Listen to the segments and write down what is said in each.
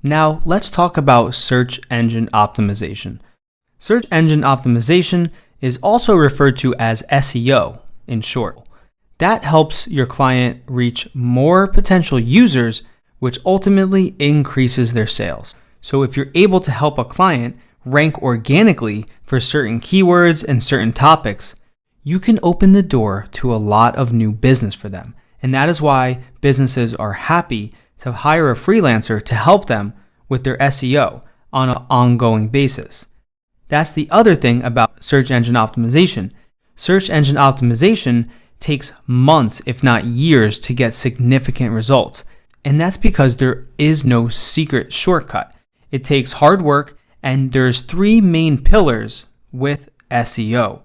Now, let's talk about search engine optimization. Search engine optimization is also referred to as SEO in short. That helps your client reach more potential users, which ultimately increases their sales. So if you're able to help a client rank organically for certain keywords and certain topics, you can open the door to a lot of new business for them. And that is why businesses are happy to hire a freelancer to help them with their SEO on an ongoing basis. That's the other thing about search engine optimization. Search engine optimization takes months, if not years, to get significant results. And that's because there is no secret shortcut. It takes hard work, and there's 3 main pillars with SEO.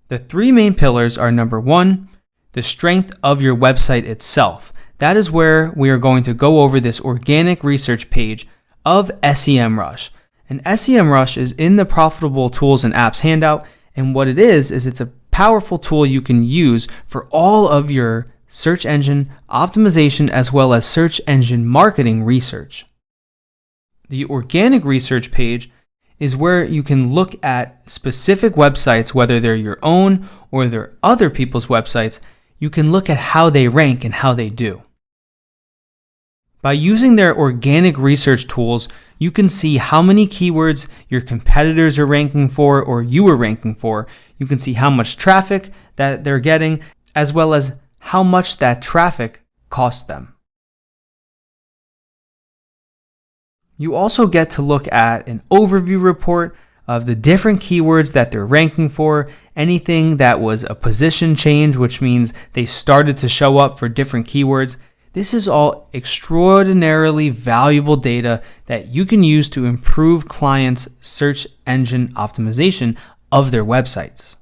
The 3 main pillars are: number 1, the strength of your website itself. That is where we are going to go over this organic research page of SEMrush. And SEMrush is in the Profitable Tools and Apps handout. And what it is it's a powerful tool you can use for all of your search engine optimization as well as search engine marketing research. The organic research page is where you can look at specific websites, whether they're your own or they're other people's websites. You can look at how they rank and how they do. By using their organic research tools, you can see how many keywords your competitors are ranking for or you are ranking for. You can see how much traffic that they're getting, as well as how much that traffic costs them. You also get to look at an overview report of the different keywords that they're ranking for, anything that was a position change, which means they started to show up for different keywords. This is all extraordinarily valuable data that you can use to improve clients' search engine optimization of their websites.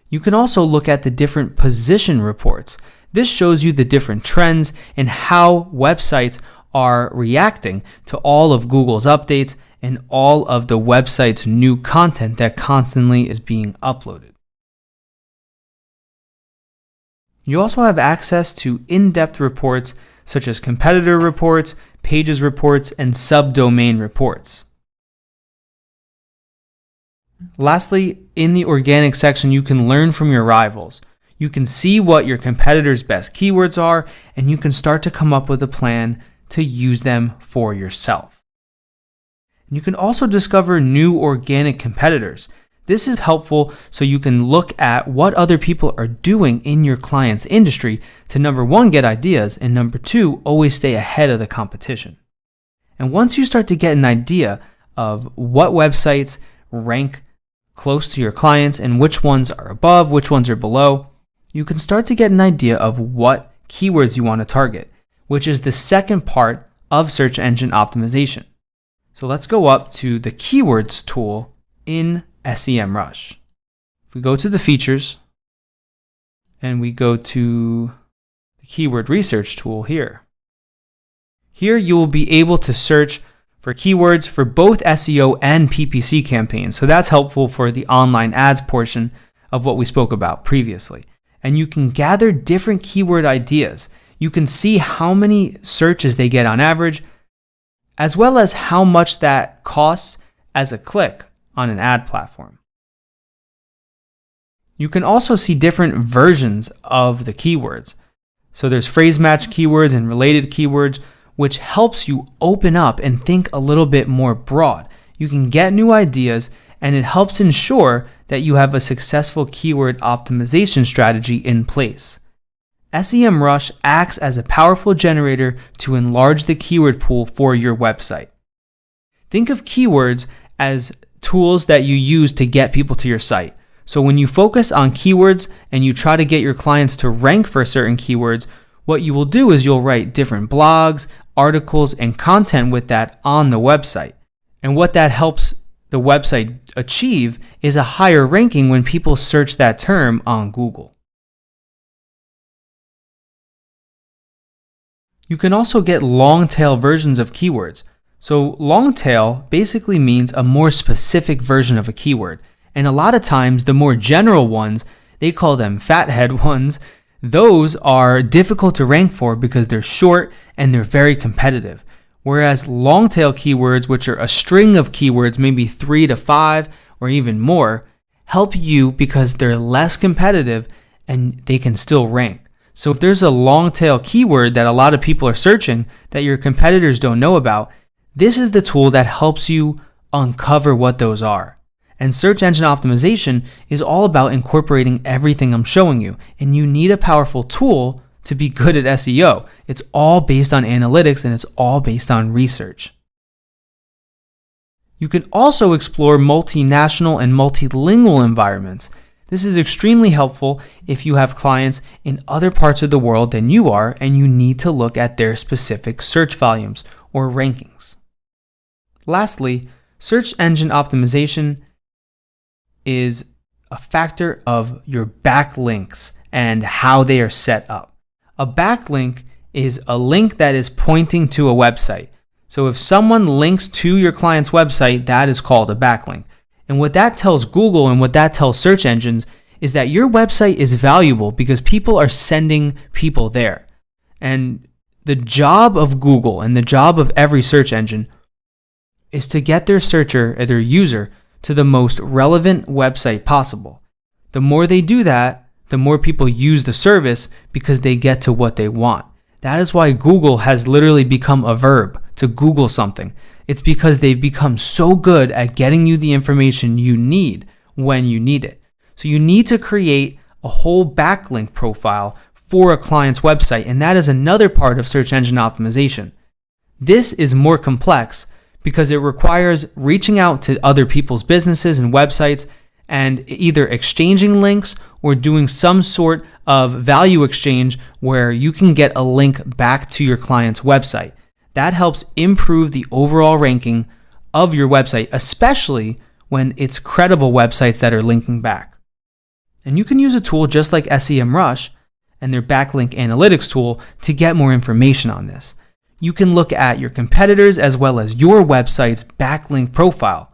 You can also look at the different position reports. This shows you the different trends and how websites are reacting to all of Google's updates and all of the website's new content that constantly is being uploaded. You also have access to in-depth reports such as competitor reports, pages reports, and subdomain reports. Lastly, in the organic section, you can learn from your rivals. You can see what your competitors' best keywords are, and you can start to come up with a plan to use them for yourself. You can also discover new organic competitors. This is helpful so you can look at what other people are doing in your client's industry to, number 1, get ideas, and number 2, always stay ahead of the competition. And once you start to get an idea of what websites rank close to your clients and which ones are above, which ones are below, you can start to get an idea of what keywords you want to target, which is the second part of search engine optimization. So let's go up to the keywords tool in SEMrush. If we go to the features and we go to the keyword research tool here, you will be able to search for keywords for both SEO and PPC campaigns. So that's helpful for the online ads portion of what we spoke about previously. And you can gather different keyword ideas. You can see how many searches they get on average, as well as how much that costs as a click on an ad platform. You can also see different versions of the keywords. So there's phrase match keywords and related keywords, which helps you open up and think a little bit more broad. You can get new ideas, and it helps ensure that you have a successful keyword optimization strategy in place. SEMrush acts as a powerful generator to enlarge the keyword pool for your website. Think of keywords as tools that you use to get people to your site. So when you focus on keywords and you try to get your clients to rank for certain keywords, what you will do is you'll write different blogs, articles, and content with that on the website. And what that helps the website achieve is a higher ranking when people search that term on Google. You can also get long tail versions of keywords. So long tail basically means a more specific version of a keyword. And a lot of times the more general ones, they call them fathead ones, those are difficult to rank for because they're short and they're very competitive. Whereas long tail keywords, which are a string of keywords, maybe 3 to 5 or even more, help you because they're less competitive and they can still rank. So if there's a long tail keyword that a lot of people are searching that your competitors don't know about, this is the tool that helps you uncover what those are. And search engine optimization is all about incorporating everything I'm showing you. And you need a powerful tool to be good at SEO. It's all based on analytics and it's all based on research. You can also explore multinational and multilingual environments. This is extremely helpful if you have clients in other parts of the world than you are and you need to look at their specific search volumes or rankings. Lastly, search engine optimization is a factor of your backlinks and how they are set up. A backlink is a link that is pointing to a website. So if someone links to your client's website, that is called a backlink. And what that tells Google and what that tells search engines is that your website is valuable because people are sending people there. And the job of Google and the job of every search engine is to get their searcher or their user to the most relevant website possible. The more they do that, the more people use the service because they get to what they want. That is why Google has literally become a verb, to Google something. It's because they've become so good at getting you the information you need when you need it. So you need to create a whole backlink profile for a client's website, and that is another part of search engine optimization. This is more complex because it requires reaching out to other people's businesses and websites and either exchanging links or doing some sort of value exchange where you can get a link back to your client's website. That helps improve the overall ranking of your website, especially when it's credible websites that are linking back. And you can use a tool just like SEMrush and their backlink analytics tool to get more information on this. You can look at your competitors as well as your website's backlink profile.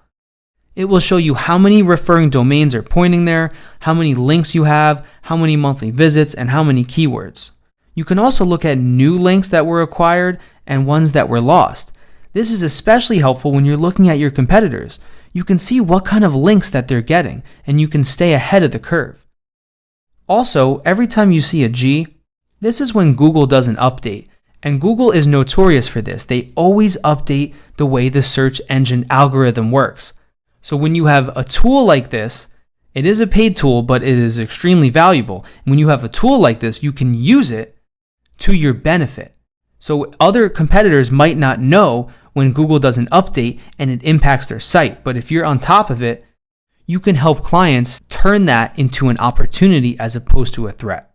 It will show you how many referring domains are pointing there, how many links you have, how many monthly visits, and how many keywords. You can also look at new links that were acquired and ones that were lost. This is especially helpful when you're looking at your competitors. You can see what kind of links that they're getting, and you can stay ahead of the curve. Also, every time you see a G, this is when Google does an update. And Google is notorious for this. They always update the way the search engine algorithm works. So when you have a tool like this, it is a paid tool, but it is extremely valuable. When you have a tool like this, you can use it to your benefit. So other competitors might not know when Google does an update and it impacts their site. But if you're on top of it, you can help clients turn that into an opportunity as opposed to a threat.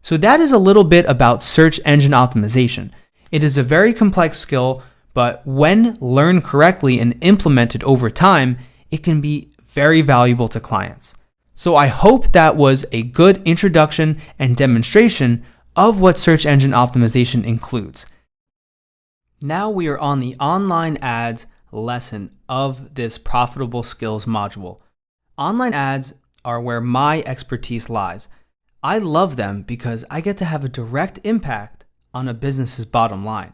So that is a little bit about search engine optimization. It is a very complex skill, but when learned correctly and implemented over time, it can be very valuable to clients. So I hope that was a good introduction and demonstration of what search engine optimization includes. Now we are on the online ads lesson of this profitable skills module. Online ads are where my expertise lies. I love them because I get to have a direct impact on a business's bottom line.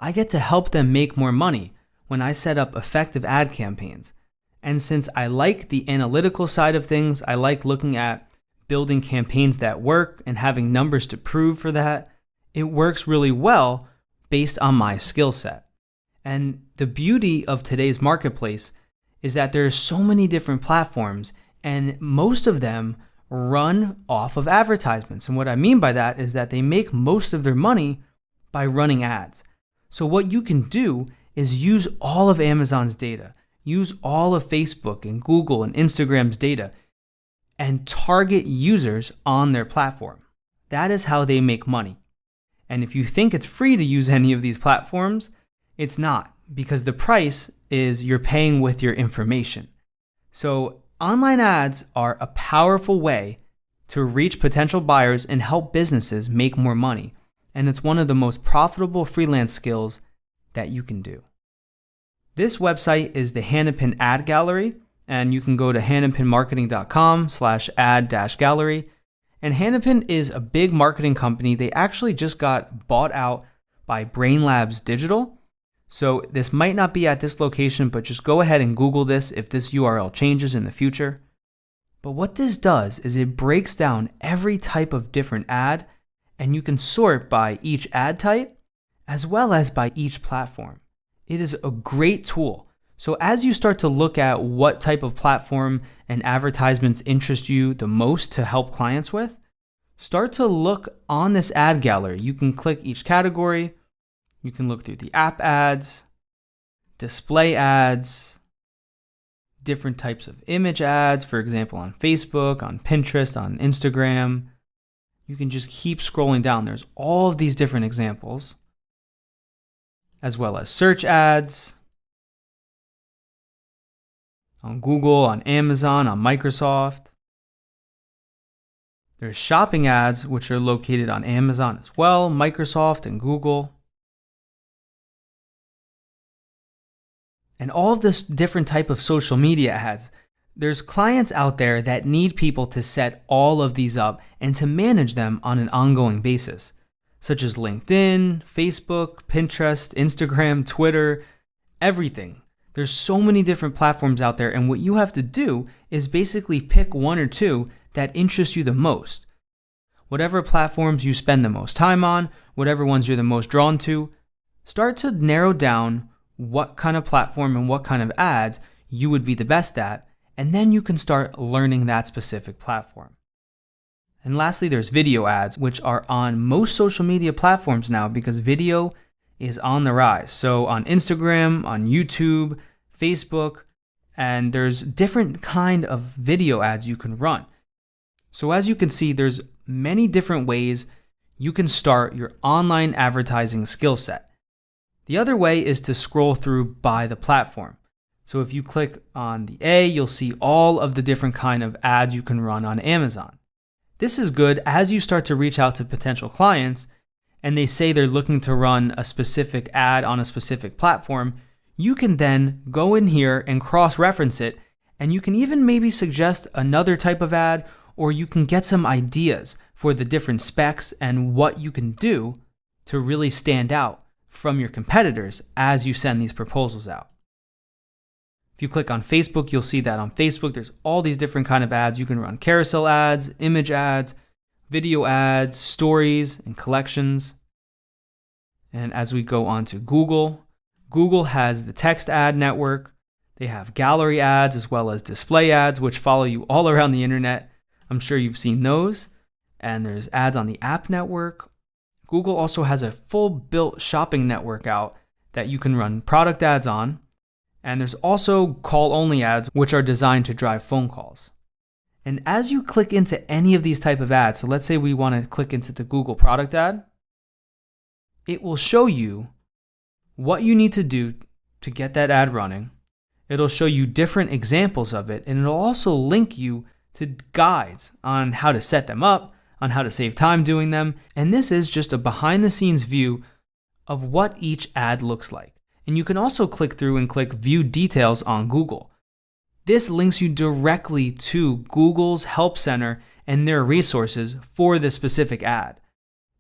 I get to help them make more money when I set up effective ad campaigns. And since I like the analytical side of things, I like looking at building campaigns that work and having numbers to prove for that, it works really well based on my skill set. And the beauty of today's marketplace is that there's so many different platforms and most of them run off of advertisements. And what I mean by that is that they make most of their money by running ads. So what you can do is use all of Amazon's data, use all of Facebook and Google and Instagram's data, and target users on their platform. That is how they make money. And if you think it's free to use any of these platforms, it's not, because the price is you're paying with your information. So online ads are a powerful way to reach potential buyers and help businesses make more money. And it's one of the most profitable freelance skills that you can do. This website is the Hannahpin Ad Gallery, and you can go to hannahpinmarketing.com/ad-gallery. And Hannahpin is a big marketing company. They actually just got bought out by Brain Labs Digital. So this might not be at this location, but just go ahead and Google this if this URL changes in the future. But what this does is it breaks down every type of different ad, and you can sort by each ad type as well as by each platform. It is a great tool. So as you start to look at what type of platform and advertisements interest you the most to help clients with, start to look on this ad gallery. You can click each category. You can look through the app ads, display ads, different types of image ads, for example, on Facebook, on Pinterest, on Instagram. You can just keep scrolling down. There's all of these different examples, as well as search ads on Google, on Amazon, on Microsoft. There's shopping ads, which are located on Amazon as well, Microsoft, and Google. And all of this different type of social media ads. There's clients out there that need people to set all of these up and to manage them on an ongoing basis, such as LinkedIn, Facebook, Pinterest, Instagram, Twitter, everything. There's so many different platforms out there, and what you have to do is basically pick one or two that interest you the most. Whatever platforms you spend the most time on, whatever ones you're the most drawn to, start to narrow down what kind of platform and what kind of ads you would be the best at, and then you can start learning that specific platform. And lastly, there's video ads, which are on most social media platforms now because video is on the rise. So on Instagram, on YouTube, Facebook, and there's different kind of video ads you can run. So as you can see, there's many different ways you can start your online advertising skill set. The other way is to scroll through by the platform. So if you click on the A, you'll see all of the different kind of ads you can run on Amazon. This is good as you start to reach out to potential clients and they say they're looking to run a specific ad on a specific platform. You can then go in here and cross-reference it, and you can even maybe suggest another type of ad, or you can get some ideas for the different specs and what you can do to really stand out from your competitors as you send these proposals out. If you click on Facebook, you'll see that on Facebook, there's all these different kind of ads. You can run carousel ads, image ads, video ads, stories, and collections. And as we go on to Google, Google has the text ad network. They have gallery ads as well as display ads, which follow you all around the internet. I'm sure you've seen those. And there's ads on the app network. Google also has a full built shopping network out that you can run product ads on. And there's also call-only ads, which are designed to drive phone calls. And as you click into any of these type of ads, so let's say we want to click into the Google product ad, it will show you what you need to do to get that ad running. It'll show you different examples of it, and it'll also link you to guides on how to set them up, on how to save time doing them. And this is just a behind the scenes view of what each ad looks like. And you can also click through and click view details on Google. This links you directly to Google's Help Center and their resources for this specific ad.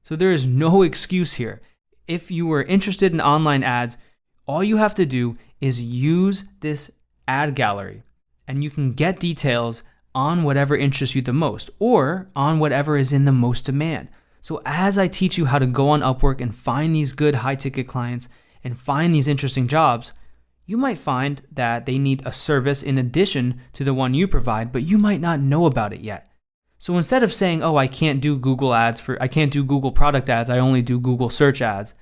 So there is no excuse here. If you were interested in online ads, all you have to do is use this ad gallery and you can get details on whatever interests you the most or on whatever is in the most demand. So as I teach you how to go on Upwork and find these good high ticket clients and find these interesting jobs, you might find that they need a service in addition to the one you provide, but you might not know about it yet. So instead of saying, oh, I can't do Google ads I can't do Google product ads, I only do Google search ads,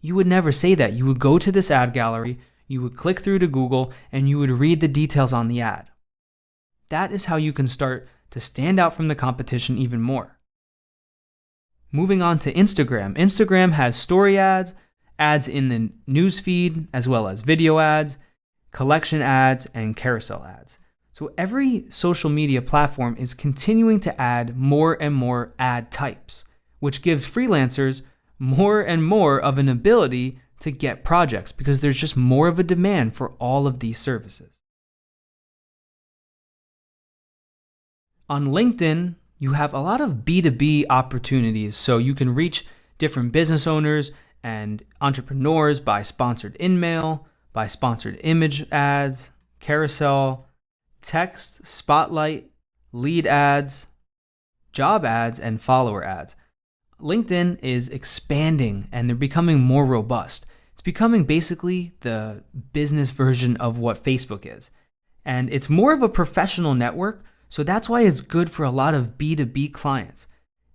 you would never say that. You would go to this ad gallery, you would click through to Google, and you would read the details on the ad. That is how you can start to stand out from the competition even more. Moving on to Instagram. Instagram has story ads, ads in the news feed, as well as video ads, collection ads, and carousel ads. So every social media platform is continuing to add more and more ad types, which gives freelancers more and more of an ability to get projects because there's just more of a demand for all of these services. On LinkedIn, you have a lot of B2B opportunities, so you can reach different business owners and entrepreneurs buy sponsored in-mail, buy sponsored image ads, carousel, text, spotlight, lead ads, job ads, and follower ads. LinkedIn is expanding and they're becoming more robust. It's becoming basically the business version of what Facebook is. And it's more of a professional network, so that's why it's good for a lot of B2B clients.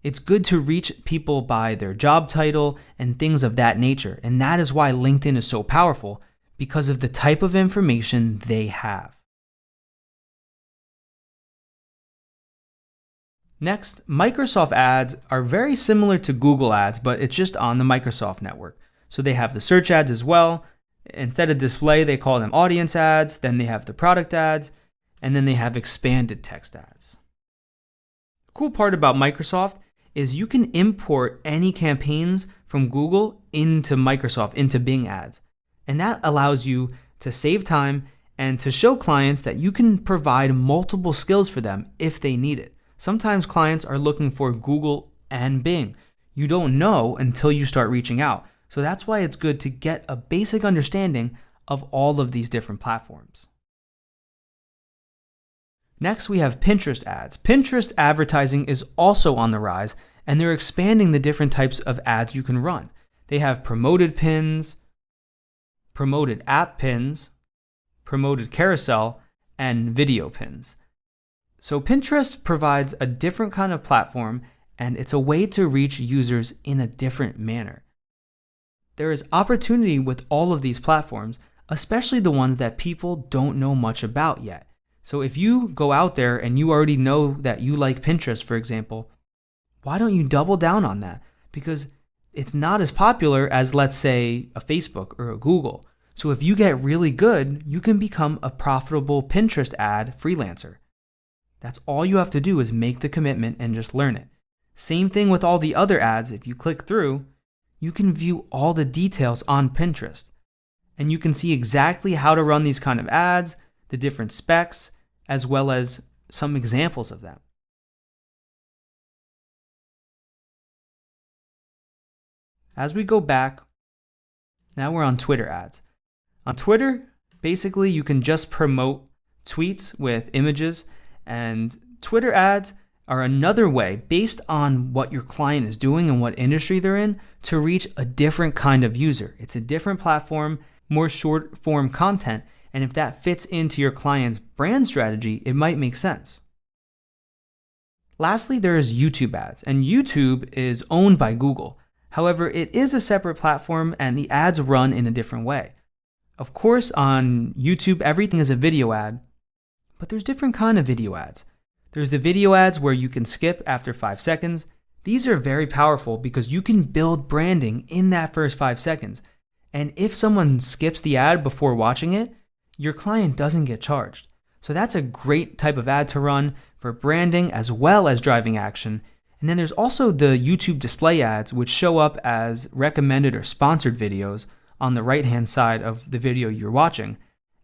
It's good to reach people by their job title and things of that nature. And that is why LinkedIn is so powerful, because of the type of information they have. Next, Microsoft ads are very similar to Google ads, but it's just on the Microsoft network. So they have the search ads as well. Instead of display, they call them audience ads. Then they have the product ads, and then they have expanded text ads. The cool part about Microsoft is you can import any campaigns from Google into Microsoft, into Bing ads. And that allows you to save time and to show clients that you can provide multiple skills for them if they need it. Sometimes clients are looking for Google and Bing. You don't know until you start reaching out. So that's why it's good to get a basic understanding of all of these different platforms. Next, we have Pinterest ads. Pinterest advertising is also on the rise, and they're expanding the different types of ads you can run. They have promoted pins, promoted app pins, promoted carousel, and video pins. So Pinterest provides a different kind of platform, and it's a way to reach users in a different manner. There is opportunity with all of these platforms, especially the ones that people don't know much about yet. So if you go out there and you already know that you like Pinterest, for example, why don't you double down on that? Because it's not as popular as, let's say, a Facebook or a Google. So if you get really good, you can become a profitable Pinterest ad freelancer. That's all you have to do is make the commitment and just learn it. Same thing with all the other ads. If you click through, you can view all the details on Pinterest. And you can see exactly how to run these kind of ads, the different specs, as well as some examples of them. As we go back, now we're on Twitter ads. On Twitter, basically you can just promote tweets with images, and Twitter ads are another way, based on what your client is doing and what industry they're in, to reach a different kind of user. It's a different platform, more short form content, and if that fits into your client's brand strategy, it might make sense. Lastly, there is YouTube ads, and YouTube is owned by Google. However, it is a separate platform and the ads run in a different way. Of course, on YouTube, everything is a video ad, but there's different kind of video ads. There's the video ads where you can skip after 5 seconds. These are very powerful because you can build branding in that first 5 seconds. And if someone skips the ad before watching it, your client doesn't get charged. So that's a great type of ad to run for branding as well as driving action. And then there's also the YouTube display ads, which show up as recommended or sponsored videos on the right-hand side of the video you're watching.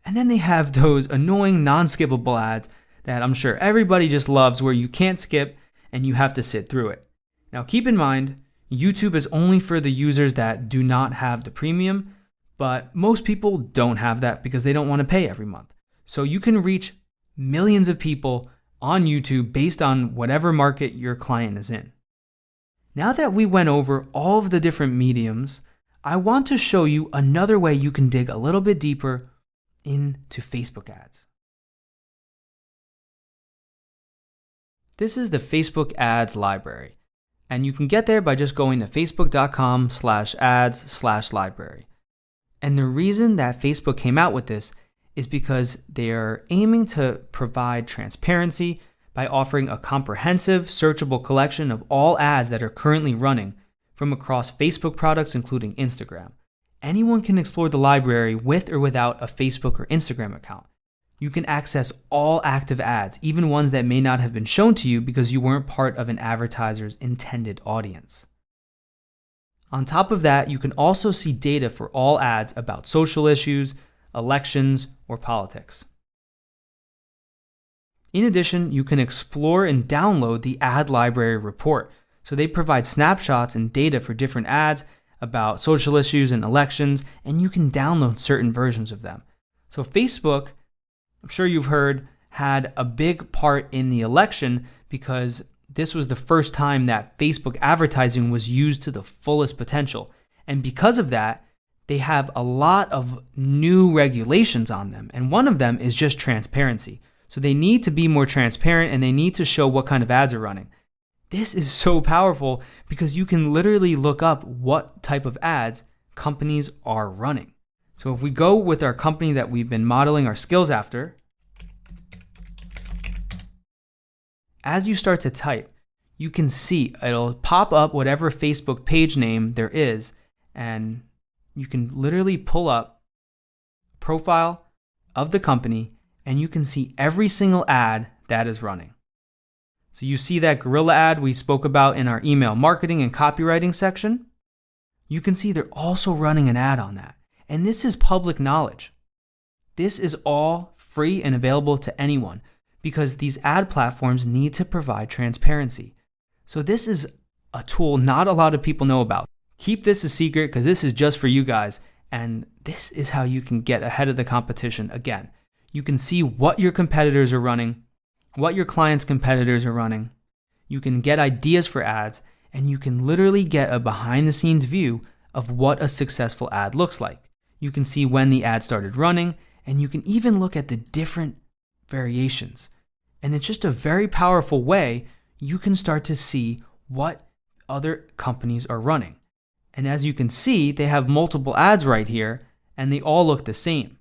And then they have those annoying non-skippable ads that I'm sure everybody just loves, where you can't skip and you have to sit through it. Now keep in mind, YouTube is only for the users that do not have the premium, but most people don't have that because they don't want to pay every month. So you can reach millions of people on YouTube based on whatever market your client is in. Now that we went over all of the different mediums, I want to show you another way you can dig a little bit deeper into Facebook ads. This is the Facebook ads library, and you can get there by just going to facebook.com/ads/library. And the reason that Facebook came out with this is because they are aiming to provide transparency by offering a comprehensive, searchable collection of all ads that are currently running from across Facebook products, including Instagram. Anyone can explore the library with or without a Facebook or Instagram account. You can access all active ads, even ones that may not have been shown to you because you weren't part of an advertiser's intended audience. On top of that, you can also see data for all ads about social issues, elections, or politics. In addition, you can explore and download the ad library report. So they provide snapshots and data for different ads, about social issues and elections, and you can download certain versions of them. So Facebook, I'm sure you've heard, had a big part in the election because this was the first time that Facebook advertising was used to the fullest potential. And because of that, they have a lot of new regulations on them. And one of them is just transparency. So they need to be more transparent and they need to show what kind of ads are running. This is so powerful because you can literally look up what type of ads companies are running. So if we go with our company that we've been modeling our skills after, as you start to type, you can see it'll pop up whatever Facebook page name there is, and you can literally pull up profile of the company and you can see every single ad that is running. So you see that gorilla ad we spoke about in our email marketing and copywriting section. You can see they're also running an ad on that. And this is public knowledge. This is all free and available to anyone because these ad platforms need to provide transparency. So this is a tool not a lot of people know about. Keep this a secret because this is just for you guys. And this is how you can get ahead of the competition. Again, you can see what your competitors are running, what your clients' competitors are running. You can get ideas for ads, and you can literally get a behind-the-scenes view of what a successful ad looks like. You can see when the ad started running, and you can even look at the different variations. And it's just a very powerful way you can start to see what other companies are running. And as you can see, they have multiple ads right here, and they all look the same.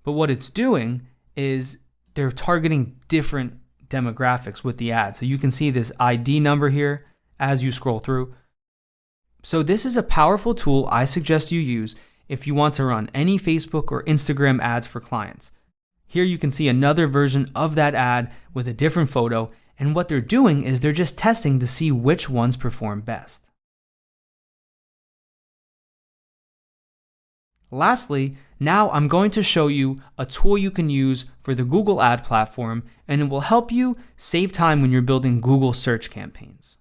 But what it's doing is they're targeting different demographics with the ad. So you can see this ID number here as you scroll through. So this is a powerful tool I suggest you use if you want to run any Facebook or Instagram ads for clients. Here you can see another version of that ad with a different photo, and what they're doing is they're just testing to see which ones perform best. Lastly, now I'm going to show you a tool you can use for the Google ad platform, and it will help you save time when you're building Google search campaigns.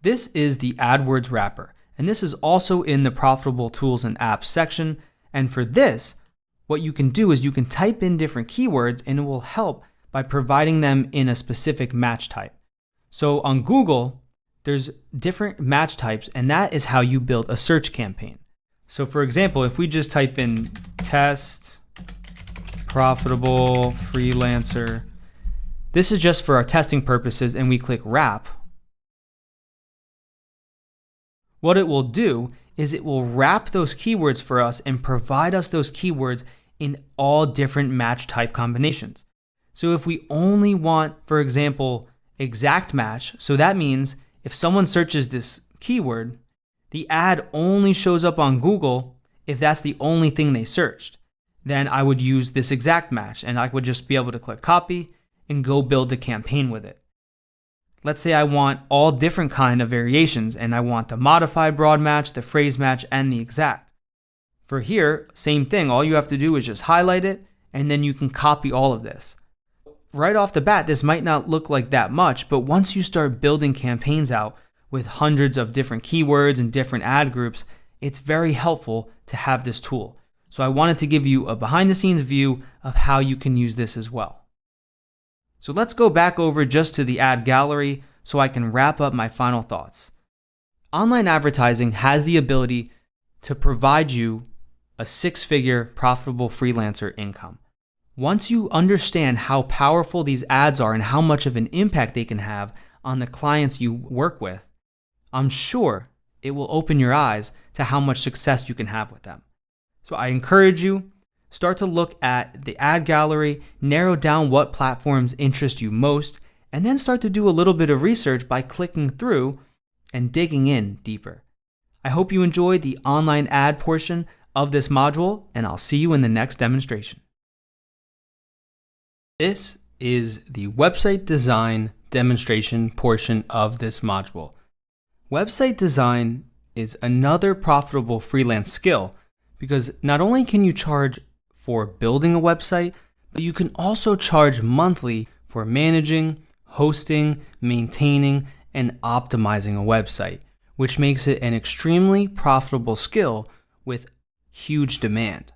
This is the AdWords wrapper, and this is also in the Profitable Tools and Apps section. And for this, what you can do is you can type in different keywords and it will help by providing them in a specific match type. So on Google, there's different match types, and that is how you build a search campaign. So for example, if we just type in test profitable freelancer, this is just for our testing purposes, and we click wrap. What it will do is it will wrap those keywords for us and provide us those keywords in all different match type combinations. So if we only want, for example, exact match, so that means if someone searches this keyword, the ad only shows up on Google if that's the only thing they searched. Then I would use this exact match and I would just be able to click copy and go build the campaign with it. Let's say I want all different kind of variations and I want the modified broad match, the phrase match, and the exact. For here, same thing. All you have to do is just highlight it and then you can copy all of this. Right off the bat, this might not look like that much, but once you start building campaigns out with hundreds of different keywords and different ad groups, it's very helpful to have this tool. So I wanted to give you a behind the scenes view of how you can use this as well. So let's go back over just to the ad gallery so I can wrap up my final thoughts. Online advertising has the ability to provide you a six-figure profitable freelancer income. Once you understand how powerful these ads are and how much of an impact they can have on the clients you work with, I'm sure it will open your eyes to how much success you can have with them. So I encourage you, start to look at the ad gallery, narrow down what platforms interest you most, and then start to do a little bit of research by clicking through and digging in deeper. I hope you enjoyed the online ad portion of this module, and I'll see you in the next demonstration. This is the website design demonstration portion of this module. Website design is another profitable freelance skill because not only can you charge for building a website, but you can also charge monthly for managing, hosting, maintaining, and optimizing a website, which makes it an extremely profitable skill with huge demand.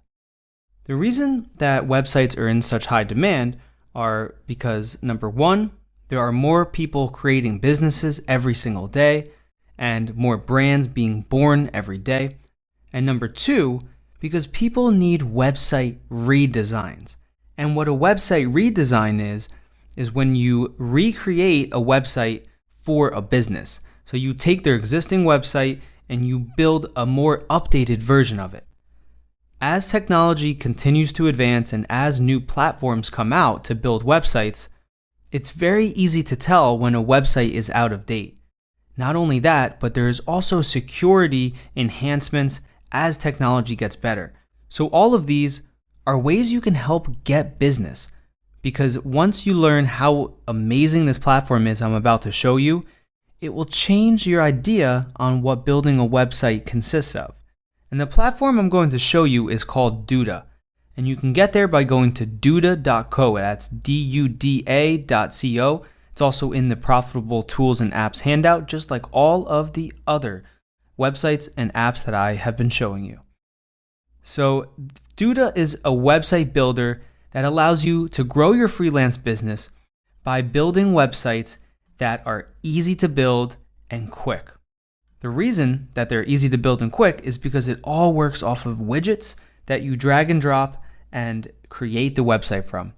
The reason that websites are in such high demand are because, number one, there are more people creating businesses every single day and more brands being born every day. And number two, because people need website redesigns. And what a website redesign is when you recreate a website for a business. So you take their existing website and you build a more updated version of it. As technology continues to advance and as new platforms come out to build websites, it's very easy to tell when a website is out of date. Not only that, but there is also security enhancements as technology gets better. So all of these are ways you can help get business, because once you learn how amazing this platform is I'm about to show you, it will change your idea on what building a website consists of. And the platform I'm going to show you is called Duda. And you can get there by going to duda.co. That's duda.co. It's also in the Profitable Tools and Apps handout, just like all of the other websites and apps that I have been showing you. So Duda is a website builder that allows you to grow your freelance business by building websites that are easy to build and quick. The reason that they're easy to build and quick is because it all works off of widgets that you drag and drop and create the website from.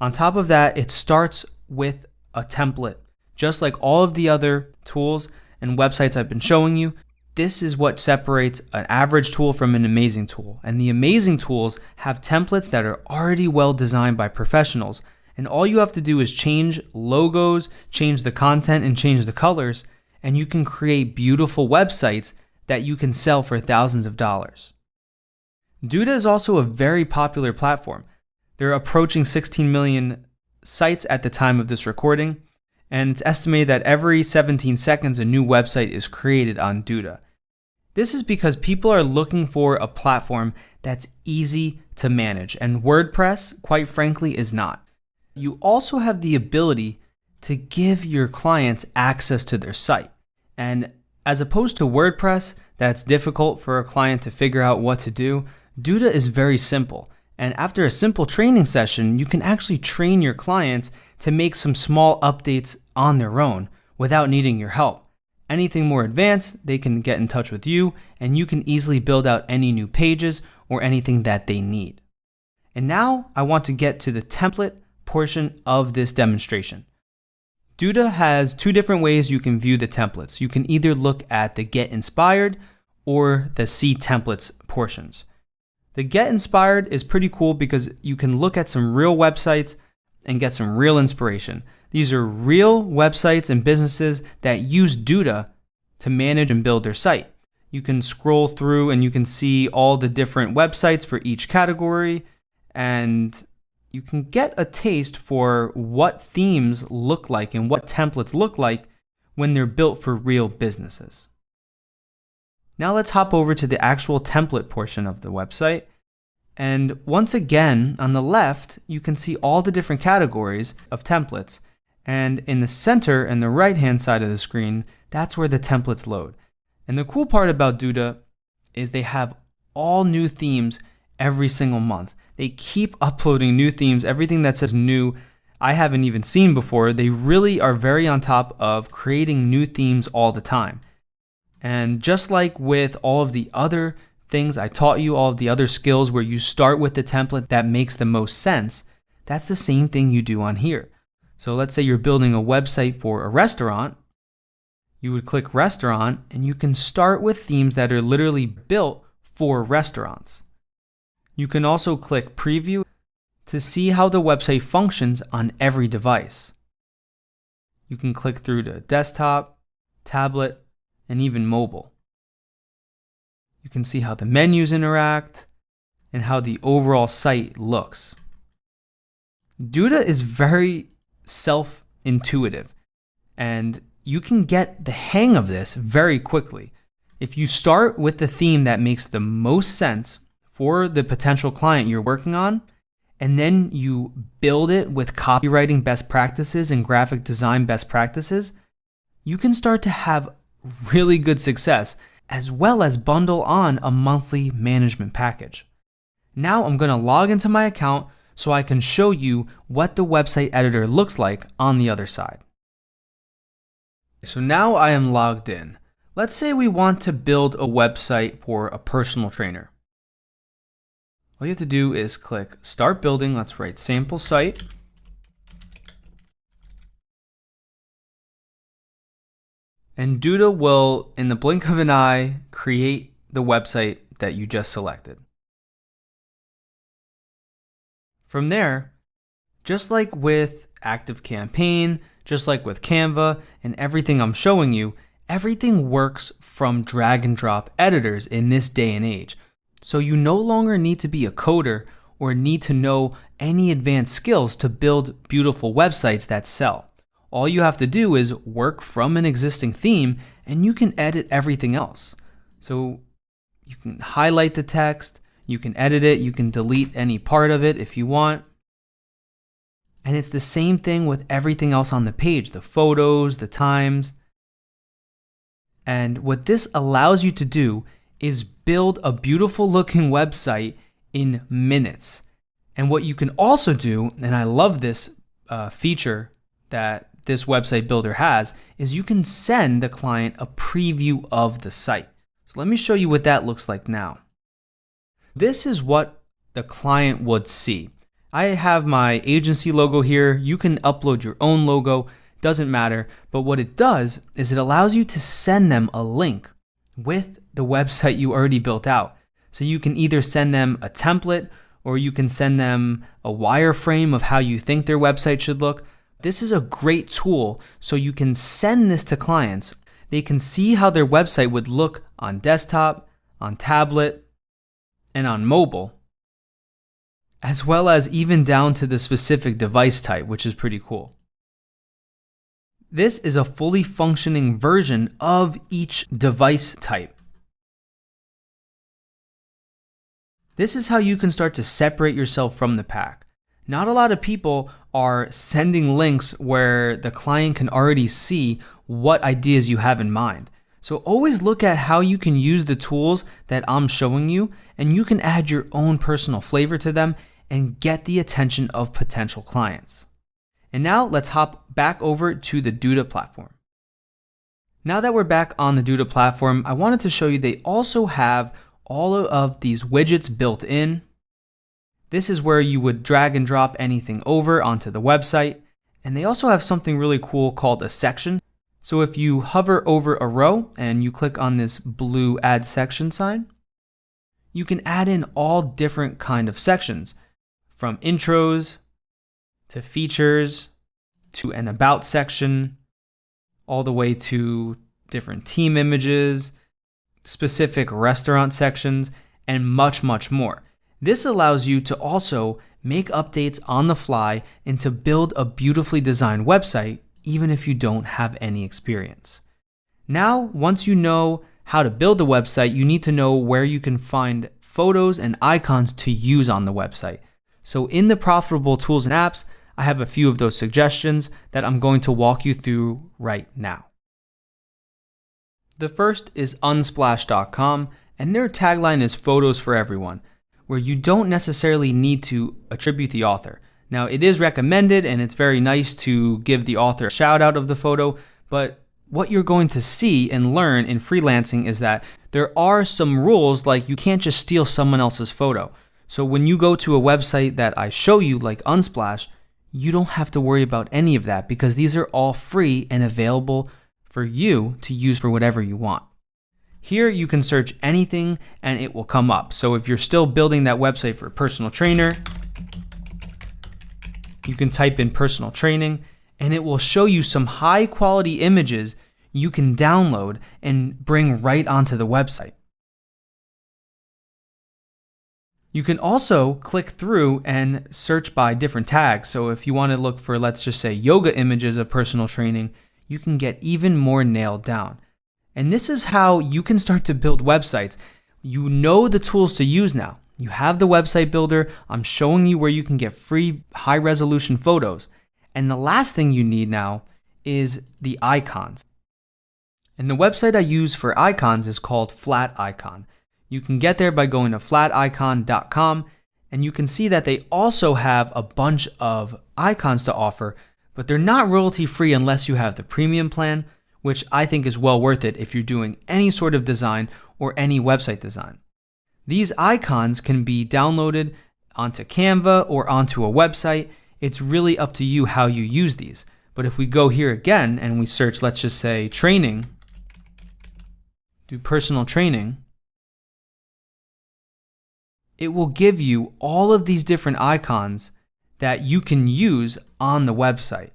On top of that, it starts with a template. Just like all of the other tools and websites I've been showing you, this is what separates an average tool from an amazing tool. And the amazing tools have templates that are already well designed by professionals. And all you have to do is change logos, change the content, and change the colors, and you can create beautiful websites that you can sell for thousands of dollars. Duda is also a very popular platform. They're approaching 16 million sites at the time of this recording, and it's estimated that every 17 seconds a new website is created on Duda. This is because people are looking for a platform that's easy to manage, and WordPress, quite frankly, is not. You also have the ability to give your clients access to their site. And as opposed to WordPress, that's difficult for a client to figure out what to do, Duda is very simple. And after a simple training session, you can actually train your clients to make some small updates on their own without needing your help. Anything more advanced, they can get in touch with you, and you can easily build out any new pages or anything that they need. And now I want to get to the template portion of this demonstration. Duda has two different ways you can view the templates. You can either look at the Get Inspired or the See Templates portions. The Get Inspired is pretty cool because you can look at some real websites and get some real inspiration. These are real websites and businesses that use Duda to manage and build their site. You can scroll through and you can see all the different websites for each category, and you can get a taste for what themes look like and what templates look like when they're built for real businesses. Now let's hop over to the actual template portion of the website. And once again, on the left, you can see all the different categories of templates. And in the center and the right-hand side of the screen, that's where the templates load. And the cool part about Duda is they have all new themes every single month. They keep uploading new themes. Everything that says new, I haven't even seen before. They really are very on top of creating new themes all the time. And just like with all of the other things I taught you, all of the other skills where you start with the template that makes the most sense, that's the same thing you do on here. So let's say you're building a website for a restaurant. You would click restaurant and you can start with themes that are literally built for restaurants. You can also click preview to see how the website functions on every device. You can click through to desktop, tablet, and even mobile. You can see how the menus interact and how the overall site looks. Duda is very self-intuitive, and you can get the hang of this very quickly. If you start with the theme that makes the most sense for the potential client you're working on, and then you build it with copywriting best practices and graphic design best practices, you can start to have really good success, as well as bundle on a monthly management package. Now I'm going to log into my account so I can show you what the website editor looks like on the other side. So now I am logged in. Let's say we want to build a website for a personal trainer. All you have to do is click Start Building. Let's write sample site. And Duda will, in the blink of an eye, create the website that you just selected. From there, just like with ActiveCampaign, just like with Canva and everything I'm showing you, everything works from drag and drop editors in this day and age. So you no longer need to be a coder or need to know any advanced skills to build beautiful websites that sell. All you have to do is work from an existing theme and you can edit everything else. So you can highlight the text, you can edit it, you can delete any part of it if you want. And it's the same thing with everything else on the page, the photos, the times. And what this allows you to do is build a beautiful looking website in minutes. And what you can also do, and I love this feature that this website builder has, is you can send the client a preview of the site. So let me show you what that looks like now. This is what the client would see. I have my agency logo here. You can upload your own logo, doesn't matter. But what it does is it allows you to send them a link with the website you already built out. So you can either send them a template or you can send them a wireframe of how you think their website should look. This is a great tool so you can send this to clients. They can see how their website would look on desktop, on tablet, and on mobile, as well as even down to the specific device type, which is pretty cool. This is a fully functioning version of each device type. This is how you can start to separate yourself from the pack. Not a lot of people are sending links where the client can already see what ideas you have in mind. So always look at how you can use the tools that I'm showing you, and you can add your own personal flavor to them and get the attention of potential clients. And now let's hop back over to the Duda platform. Now that we're back on the Duda platform, I wanted to show you they also have all of these widgets built in. This is where you would drag and drop anything over onto the website. And they also have something really cool called a section. So if you hover over a row and you click on this blue add section sign, you can add in all different kind of sections, from intros to features to an about section, all the way to different team images, specific restaurant sections, and much, much more. This allows you to also make updates on the fly and to build a beautifully designed website, even if you don't have any experience. Now, once you know how to build a website, you need to know where you can find photos and icons to use on the website. So in the Profitable Tools and Apps, I have a few of those suggestions that I'm going to walk you through right now. The first is Unsplash.com, and their tagline is Photos for Everyone, where you don't necessarily need to attribute the author. Now, it is recommended and it's very nice to give the author a shout out of the photo, but what you're going to see and learn in freelancing is that there are some rules, like you can't just steal someone else's photo. So when you go to a website that I show you, like Unsplash, you don't have to worry about any of that because these are all free and available for you to use for whatever you want. Here you can search anything and it will come up. So if you're still building that website for a personal trainer, you can type in personal training and it will show you some high quality images you can download and bring right onto the website. You can also click through and search by different tags. So if you want to look for, let's just say, yoga images of personal training, you can get even more nailed down. And this is how you can start to build websites. You know the tools to use now. You have the website builder. I'm showing you where you can get free high resolution photos. And the last thing you need now is the icons. And the website I use for icons is called Flat Icon. You can get there by going to flaticon.com, and you can see that they also have a bunch of icons to offer, but they're not royalty free unless you have the premium plan, which I think is well worth it if you're doing any sort of design or any website design. These icons can be downloaded onto Canva or onto a website. It's really up to you how you use these. But if we go here again and we search, let's just say training, do personal training, it will give you all of these different icons that you can use on the website.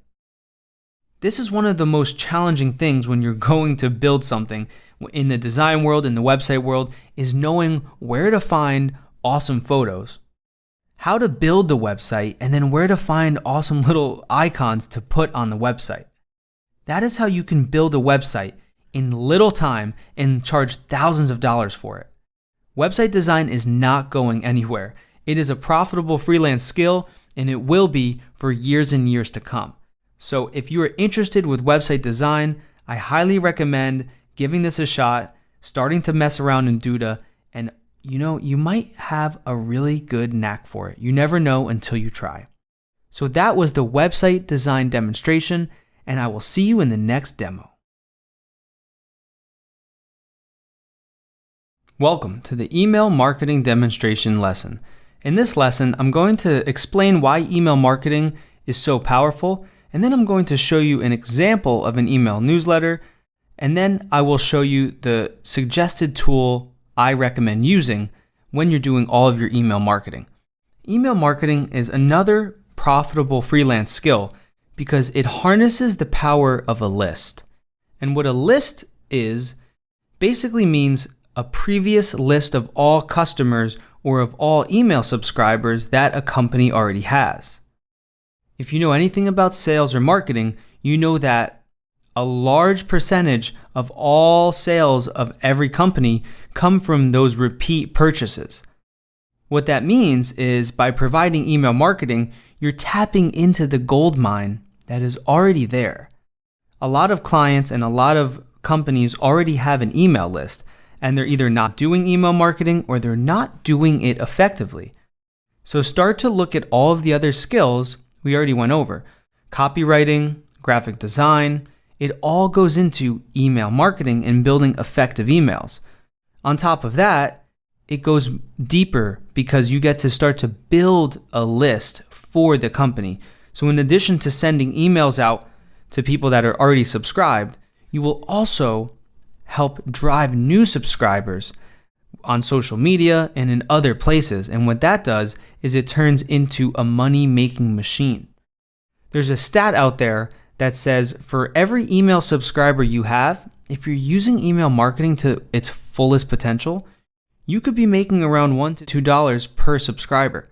This is one of the most challenging things when you're going to build something in the design world, in the website world, is knowing where to find awesome photos, how to build the website, and then where to find awesome little icons to put on the website. That is how you can build a website in little time and charge thousands of dollars for it. Website design is not going anywhere. It is a profitable freelance skill, and it will be for years and years to come. So if you are interested with website design, I highly recommend giving this a shot, starting to mess around in Duda, and you might have a really good knack for it. You never know until you try. So that was the website design demonstration, and I will see you in the next demo. Welcome to the email marketing demonstration lesson. In this lesson, I'm going to explain why email marketing is so powerful, and then I'm going to show you an example of an email newsletter, and then I will show you the suggested tool I recommend using when you're doing all of your email marketing. Email marketing is another profitable freelance skill because it harnesses the power of a list. And what a list is basically means a previous list of all customers or of all email subscribers that a company already has. If you know anything about sales or marketing, you know that a large percentage of all sales of every company come from those repeat purchases. What that means is by providing email marketing, you're tapping into the gold mine that is already there. A lot of clients and a lot of companies already have an email list, and they're either not doing email marketing or they're not doing it effectively. So start to look at all of the other skills we already went over. Copywriting, graphic design, it all goes into email marketing and building effective emails. On top of that, it goes deeper because you get to start to build a list for the company. So in addition to sending emails out to people that are already subscribed, you will also help drive new subscribers on social media and in other places. And what that does is it turns into a money-making machine. There's a stat out there that says for every email subscriber you have, if you're using email marketing to its fullest potential, you could be making around $1 to $2 per subscriber.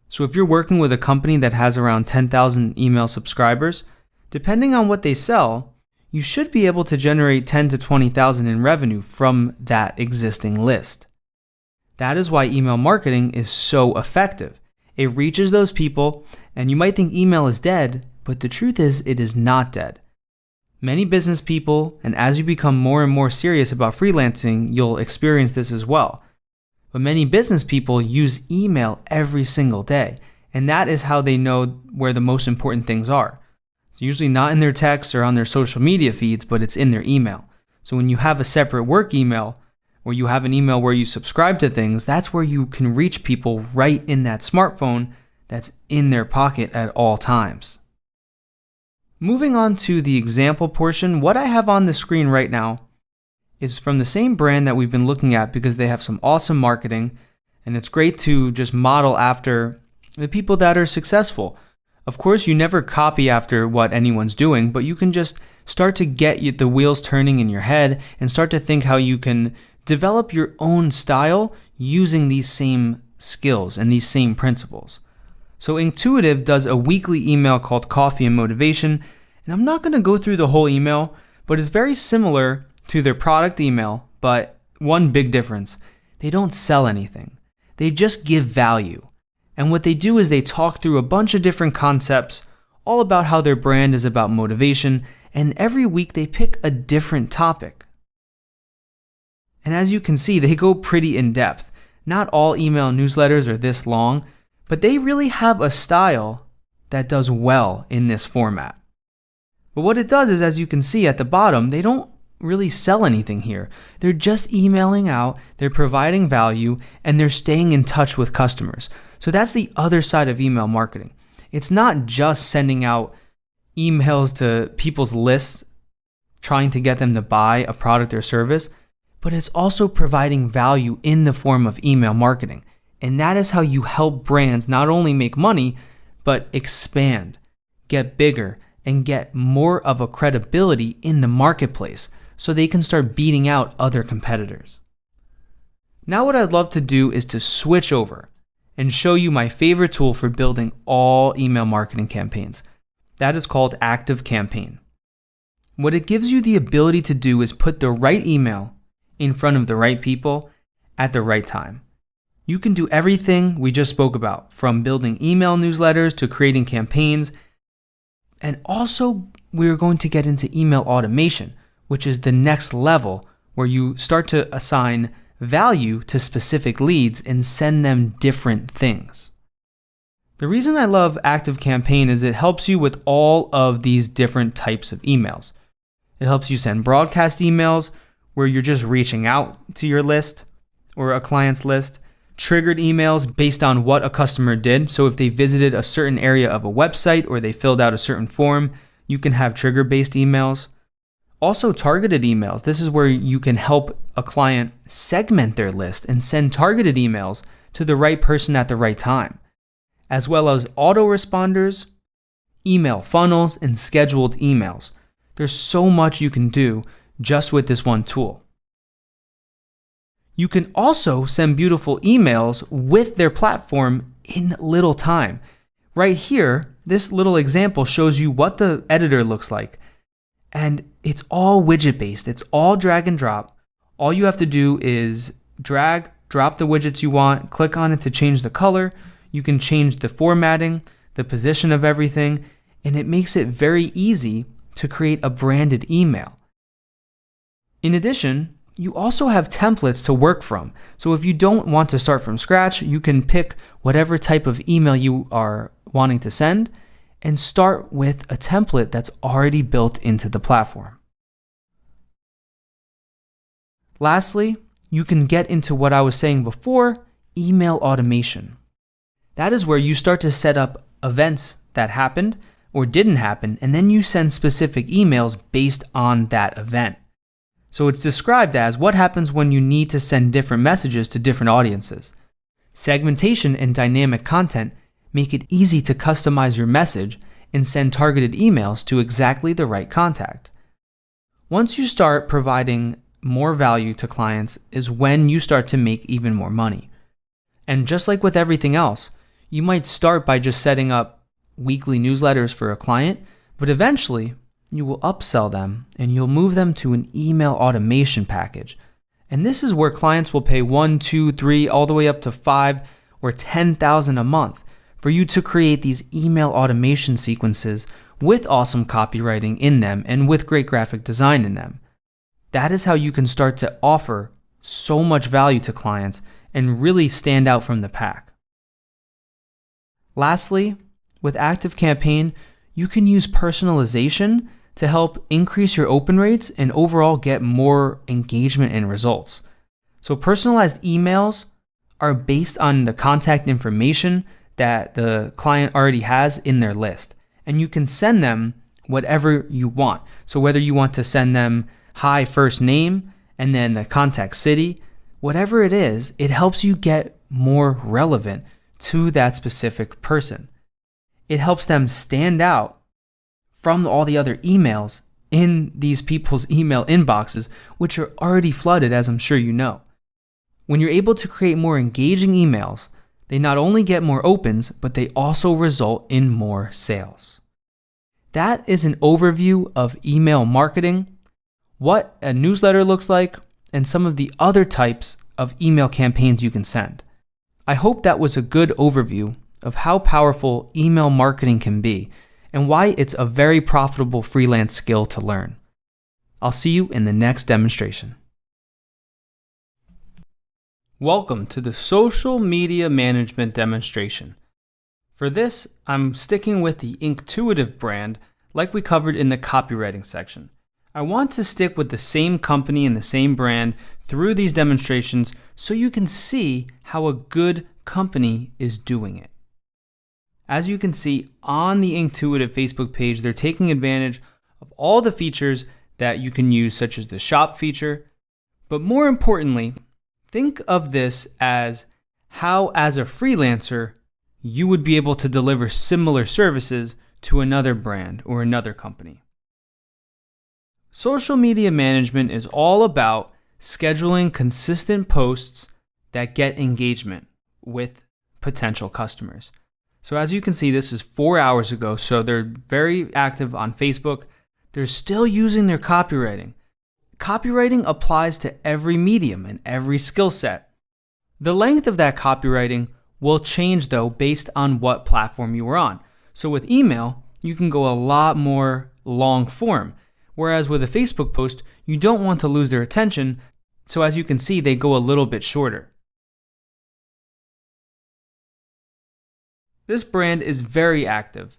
So if you're working with a company that has around 10,000 email subscribers, depending on what they sell, you should be able to generate 10 to 20,000 in revenue from that existing list. That is why email marketing is so effective. It reaches those people, and you might think email is dead, but the truth is it is not dead. Many business people, and as you become more and more serious about freelancing, you'll experience this as well. But many business people use email every single day, and that is how they know where the most important things are. It's usually not in their texts or on their social media feeds, but it's in their email. So when you have a separate work email, or you have an email where you subscribe to things, that's where you can reach people right in that smartphone that's in their pocket at all times. Moving on to the example portion, what I have on the screen right now is from the same brand that we've been looking at because they have some awesome marketing, and it's great to just model after the people that are successful. Of course, you never copy after what anyone's doing, but you can just start to get the wheels turning in your head and start to think how you can develop your own style using these same skills and these same principles. So Intuitive does a weekly email called Coffee and Motivation, and I'm not going to go through the whole email, but it's very similar to their product email, but one big difference: they don't sell anything. They just give value. And what they do is they talk through a bunch of different concepts, all about how their brand is about motivation, and every week they pick a different topic. And as you can see, they go pretty in depth. Not all email newsletters are this long, but they really have a style that does well in this format. But what it does is, as you can see at the bottom, they don't really sell anything here. They're just emailing out, they're providing value, and they're staying in touch with customers. So that's the other side of email marketing. It's not just sending out emails to people's lists, trying to get them to buy a product or service, but it's also providing value in the form of email marketing. And that is how you help brands not only make money, but expand, get bigger, and get more of a credibility in the marketplace so they can start beating out other competitors. Now what I'd love to do is to switch over and show you my favorite tool for building all email marketing campaigns. That is called ActiveCampaign. What it gives you the ability to do is put the right email in front of the right people at the right time. You can do everything we just spoke about, from building email newsletters to creating campaigns. And also, we're going to get into email automation, which is the next level where you start to assign value to specific leads and send them different things. The reason I love ActiveCampaign is it helps you with all of these different types of emails. It helps you send broadcast emails where you're just reaching out to your list or a client's list, triggered emails based on what a customer did. So if they visited a certain area of a website or they filled out a certain form, you can have trigger-based emails. Also targeted emails. This is where you can help a client segment their list and send targeted emails to the right person at the right time, as well as autoresponders, email funnels, and scheduled emails. There's so much you can do just with this one tool. You can also send beautiful emails with their platform in little time. Right here, this little example shows you what the editor looks like. And it's all widget-based. It's all drag and drop. All you have to do is drag, drop the widgets you want, click on it to change the color. You can change the formatting, the position of everything, and it makes it very easy to create a branded email. In addition, you also have templates to work from. So if you don't want to start from scratch, you can pick whatever type of email you are wanting to send and start with a template that's already built into the platform. Lastly, you can get into what I was saying before, email automation. That is where you start to set up events that happened or didn't happen, and then you send specific emails based on that event. So it's described as what happens when you need to send different messages to different audiences. Segmentation and dynamic content make it easy to customize your message and send targeted emails to exactly the right contact. Once you start providing more value to clients is when you start to make even more money. And just like with everything else, you might start by just setting up weekly newsletters for a client, but eventually you will upsell them and you'll move them to an email automation package. And this is where clients will pay 1, 2, 3, all the way up to 5 or 10,000 a month for you to create these email automation sequences with awesome copywriting in them and with great graphic design in them. That is how you can start to offer so much value to clients and really stand out from the pack. Lastly, with ActiveCampaign, you can use personalization to help increase your open rates and overall get more engagement and results. So personalized emails are based on the contact information that the client already has in their list. And you can send them whatever you want. So whether you want to send them hi first name and then the contact city, whatever it is, it helps you get more relevant to that specific person. It helps them stand out from all the other emails in these people's email inboxes, which are already flooded, as I'm sure you know. When you're able to create more engaging emails, they not only get more opens, but they also result in more sales. That is an overview of email marketing, what a newsletter looks like, and some of the other types of email campaigns you can send. I hope that was a good overview of how powerful email marketing can be and why it's a very profitable freelance skill to learn. I'll see you in the next demonstration. Welcome to the social media management demonstration. For this, I'm sticking with the Intuitive brand like we covered in the copywriting section. I want to stick with the same company and the same brand through these demonstrations so you can see how a good company is doing it. As you can see on the Intuitive Facebook page, they're taking advantage of all the features that you can use, such as the shop feature. But more importantly, think of this as how, as a freelancer, you would be able to deliver similar services to another brand or another company. Social media management is all about scheduling consistent posts that get engagement with potential customers. So as you can see, this is 4 hours ago, so they're very active on Facebook. They're still using their copywriting. Copywriting applies to every medium and every skill set. The length of that copywriting will change though based on what platform you are on. So with email, you can go a lot more long form, whereas with a Facebook post, you don't want to lose their attention. So as you can see, they go a little bit shorter. This brand is very active.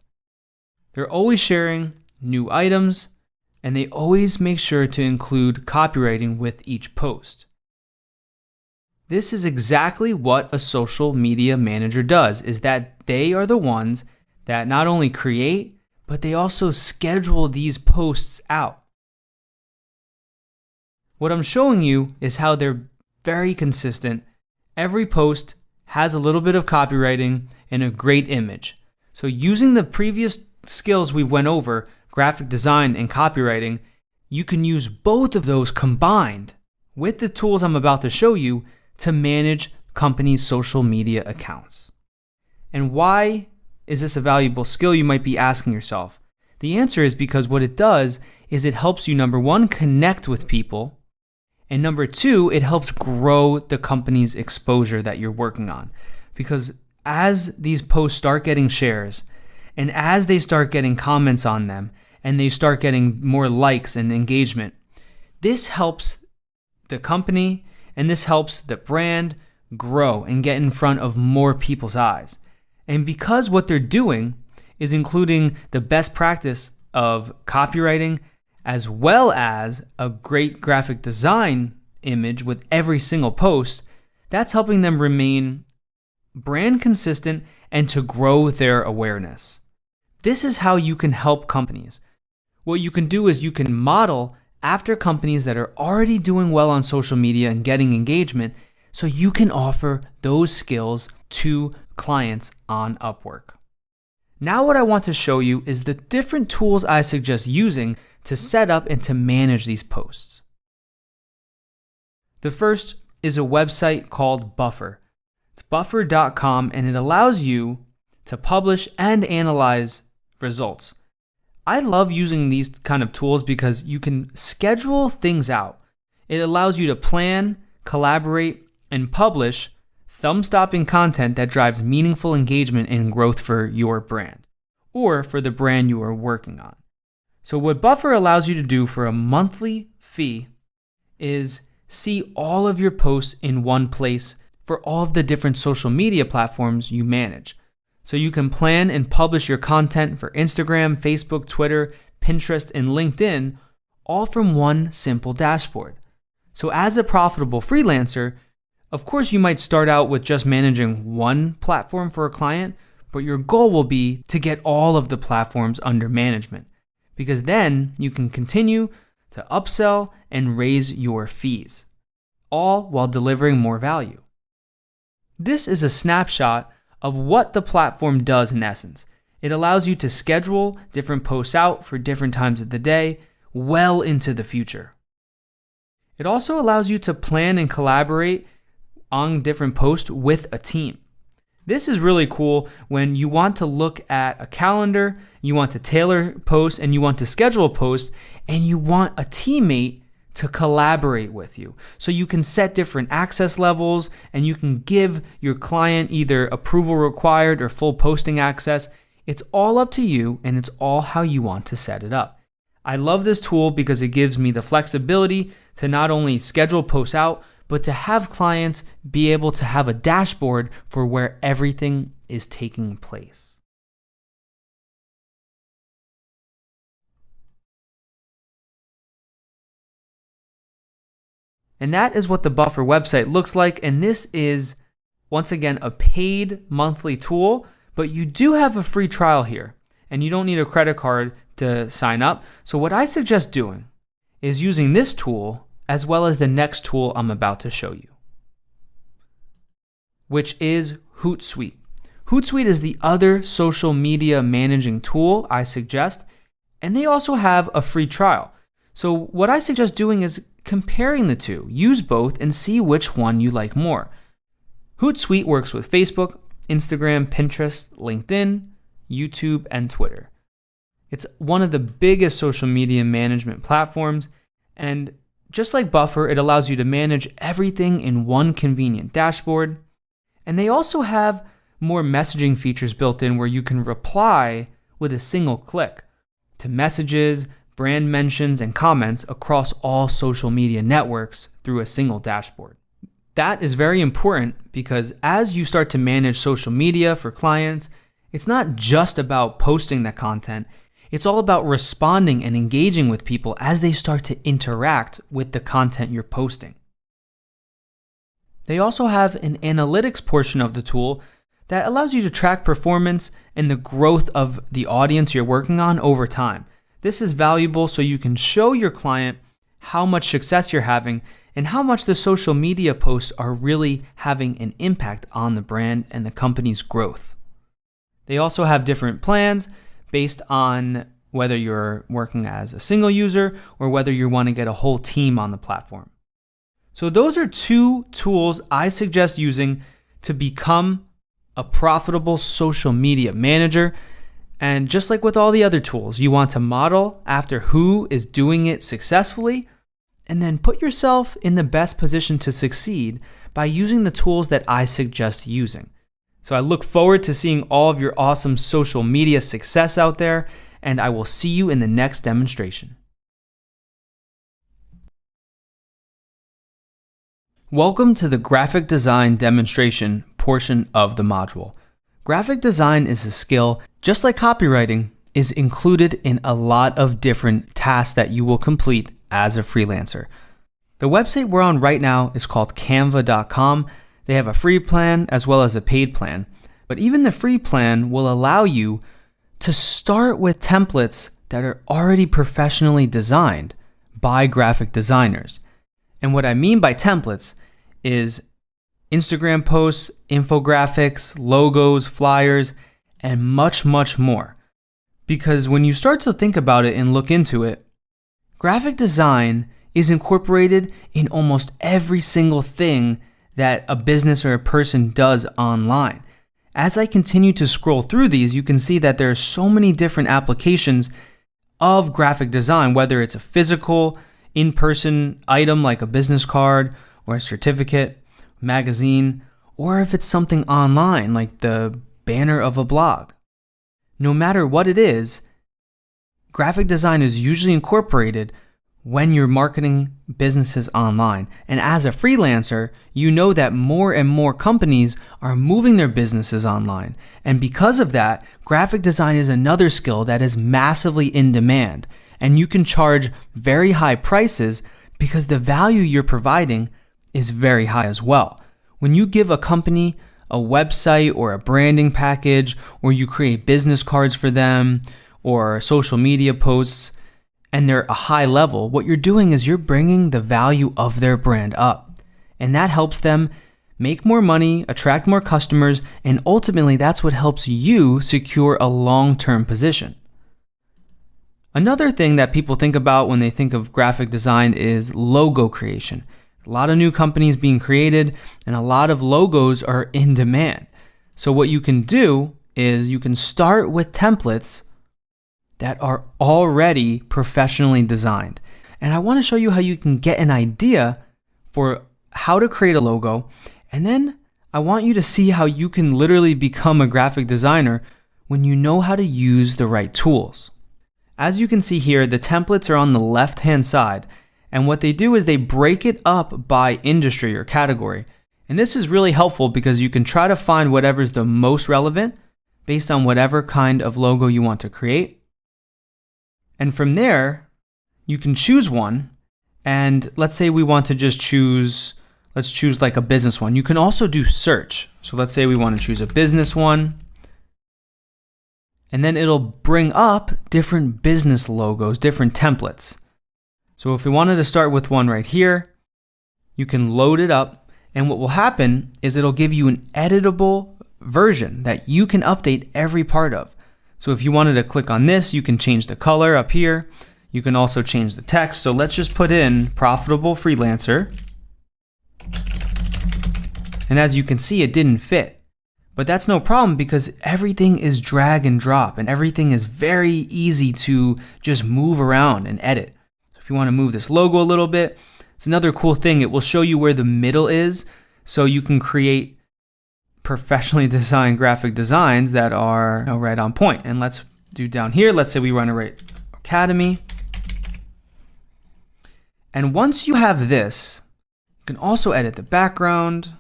They're always sharing new items, and they always make sure to include copywriting with each post. This is exactly what a social media manager does, is that they are the ones that not only create, but they also schedule these posts out. What I'm showing you is how they're very consistent. Every post has a little bit of copywriting and a great image. So using the previous skills we went over, graphic design and copywriting, you can use both of those combined with the tools I'm about to show you to manage companies' social media accounts. And why is this a valuable skill, you might be asking yourself? The answer is because what it does is it helps you, number one, connect with people, and number two, it helps grow the company's exposure that you're working on. Because as these posts start getting shares, and as they start getting comments on them, and they start getting more likes and engagement, this helps the company and this helps the brand grow and get in front of more people's eyes. And because what they're doing is including the best practice of copywriting as well as a great graphic design image with every single post, that's helping them remain brand consistent and to grow their awareness. This is how you can help companies. What you can do is you can model after companies that are already doing well on social media and getting engagement, so you can offer those skills to clients on Upwork. Now what I want to show you is the different tools I suggest using to set up and to manage these posts. The first is a website called Buffer. It's buffer.com, and it allows you to publish and analyze results. I love using these kind of tools because you can schedule things out. It allows you to plan, collaborate, and publish thumb-stopping content that drives meaningful engagement and growth for your brand or for the brand you are working on. So what Buffer allows you to do for a monthly fee is see all of your posts in one place for all of the different social media platforms you manage. So you can plan and publish your content for Instagram, Facebook, Twitter, Pinterest, and LinkedIn, all from one simple dashboard. So as a profitable freelancer, of course you might start out with just managing one platform for a client, but your goal will be to get all of the platforms under management, because then you can continue to upsell and raise your fees, all while delivering more value. This is a snapshot of what the platform does in essence. It allows you to schedule different posts out for different times of the day, well into the future. It also allows you to plan and collaborate on different posts with a team. This is really cool when you want to look at a calendar, you want to tailor posts, and you want to schedule a post, and you want a teammate to collaborate with you. So you can set different access levels, and you can give your client either approval required or full posting access. It's all up to you, and it's all how you want to set it up. I love this tool because it gives me the flexibility to not only schedule posts out, but to have clients be able to have a dashboard for where everything is taking place. And that is what the Buffer website looks like. And this is, once again, a paid monthly tool, but you do have a free trial here and you don't need a credit card to sign up. So what I suggest doing is using this tool as well as the next tool I'm about to show you, which is Hootsuite. Hootsuite is the other social media managing tool I suggest, and they also have a free trial. So what I suggest doing is comparing the two. Use both and see which one you like more. Hootsuite works with Facebook, Instagram, Pinterest, LinkedIn, YouTube, and Twitter. It's one of the biggest social media management platforms, and just like Buffer, it allows you to manage everything in one convenient dashboard. And they also have more messaging features built in where you can reply with a single click to messages, brand mentions, and comments across all social media networks through a single dashboard. That is very important because as you start to manage social media for clients, it's not just about posting the content. It's all about responding and engaging with people as they start to interact with the content you're posting. They also have an analytics portion of the tool that allows you to track performance and the growth of the audience you're working on over time. This is valuable so you can show your client how much success you're having and how much the social media posts are really having an impact on the brand and the company's growth. They also have different plans based on whether you're working as a single user or whether you want to get a whole team on the platform. So those are two tools I suggest using to become a profitable social media manager. And just like with all the other tools, you want to model after who is doing it successfully and then put yourself in the best position to succeed by using the tools that I suggest using. So I look forward to seeing all of your awesome social media success out there, and I will see you in the next demonstration. Welcome to the graphic design demonstration portion of the module. Graphic design is a skill, just like copywriting, is included in a lot of different tasks that you will complete as a freelancer. The website we're on right now is called canva.com. They have a free plan as well as a paid plan. But even the free plan will allow you to start with templates that are already professionally designed by graphic designers. And what I mean by templates is Instagram posts, infographics, logos, flyers, and much, much more. Because when you start to think about it and look into it, graphic design is incorporated in almost every single thing that a business or a person does online. As I continue to scroll through these, you can see that there are so many different applications of graphic design, whether it's a physical, in-person item like a business card or a certificate, magazine, or if it's something online like the banner of a blog. No matter what it is, graphic design is usually incorporated when you're marketing businesses online. And as a freelancer, you know that more and more companies are moving their businesses online. And because of that, graphic design is another skill that is massively in demand. And you can charge very high prices because the value you're providing is very high as well. When you give a company a website or a branding package, or you create business cards for them or social media posts, and they're a high level, what you're doing is you're bringing the value of their brand up. And that helps them make more money, attract more customers, and ultimately that's what helps you secure a long-term position. Another thing that people think about when they think of graphic design is logo creation. A lot of new companies being created and a lot of logos are in demand. So what you can do is you can start with templates that are already professionally designed. And I want to show you how you can get an idea for how to create a logo. And then I want you to see how you can literally become a graphic designer when you know how to use the right tools. As you can see here, the templates are on the left-hand side, And what they do is they break it up by industry or category. And this is really helpful because you can try to find whatever's the most relevant based on whatever kind of logo you want to create. And from there, you can choose one. And let's say we want to just let's choose like a business one. You can also do search. So let's say we want to choose a business one. And then it'll bring up different business logos, different templates. So if we wanted to start with one right here, you can load it up. And what will happen is it'll give you an editable version that you can update every part of. So if you wanted to click on this, you can change the color up here. You can also change the text. So let's just put in profitable freelancer. And as you can see, it didn't fit. But that's no problem because everything is drag and drop and everything is very easy to just move around and edit. So if you want to move this logo a little bit, it's another cool thing. It will show you where the middle is so you can create professionally designed graphic designs that are right on point. And let's do down here. Let's say we run a Write Academy. And once you have this, you can also edit the background.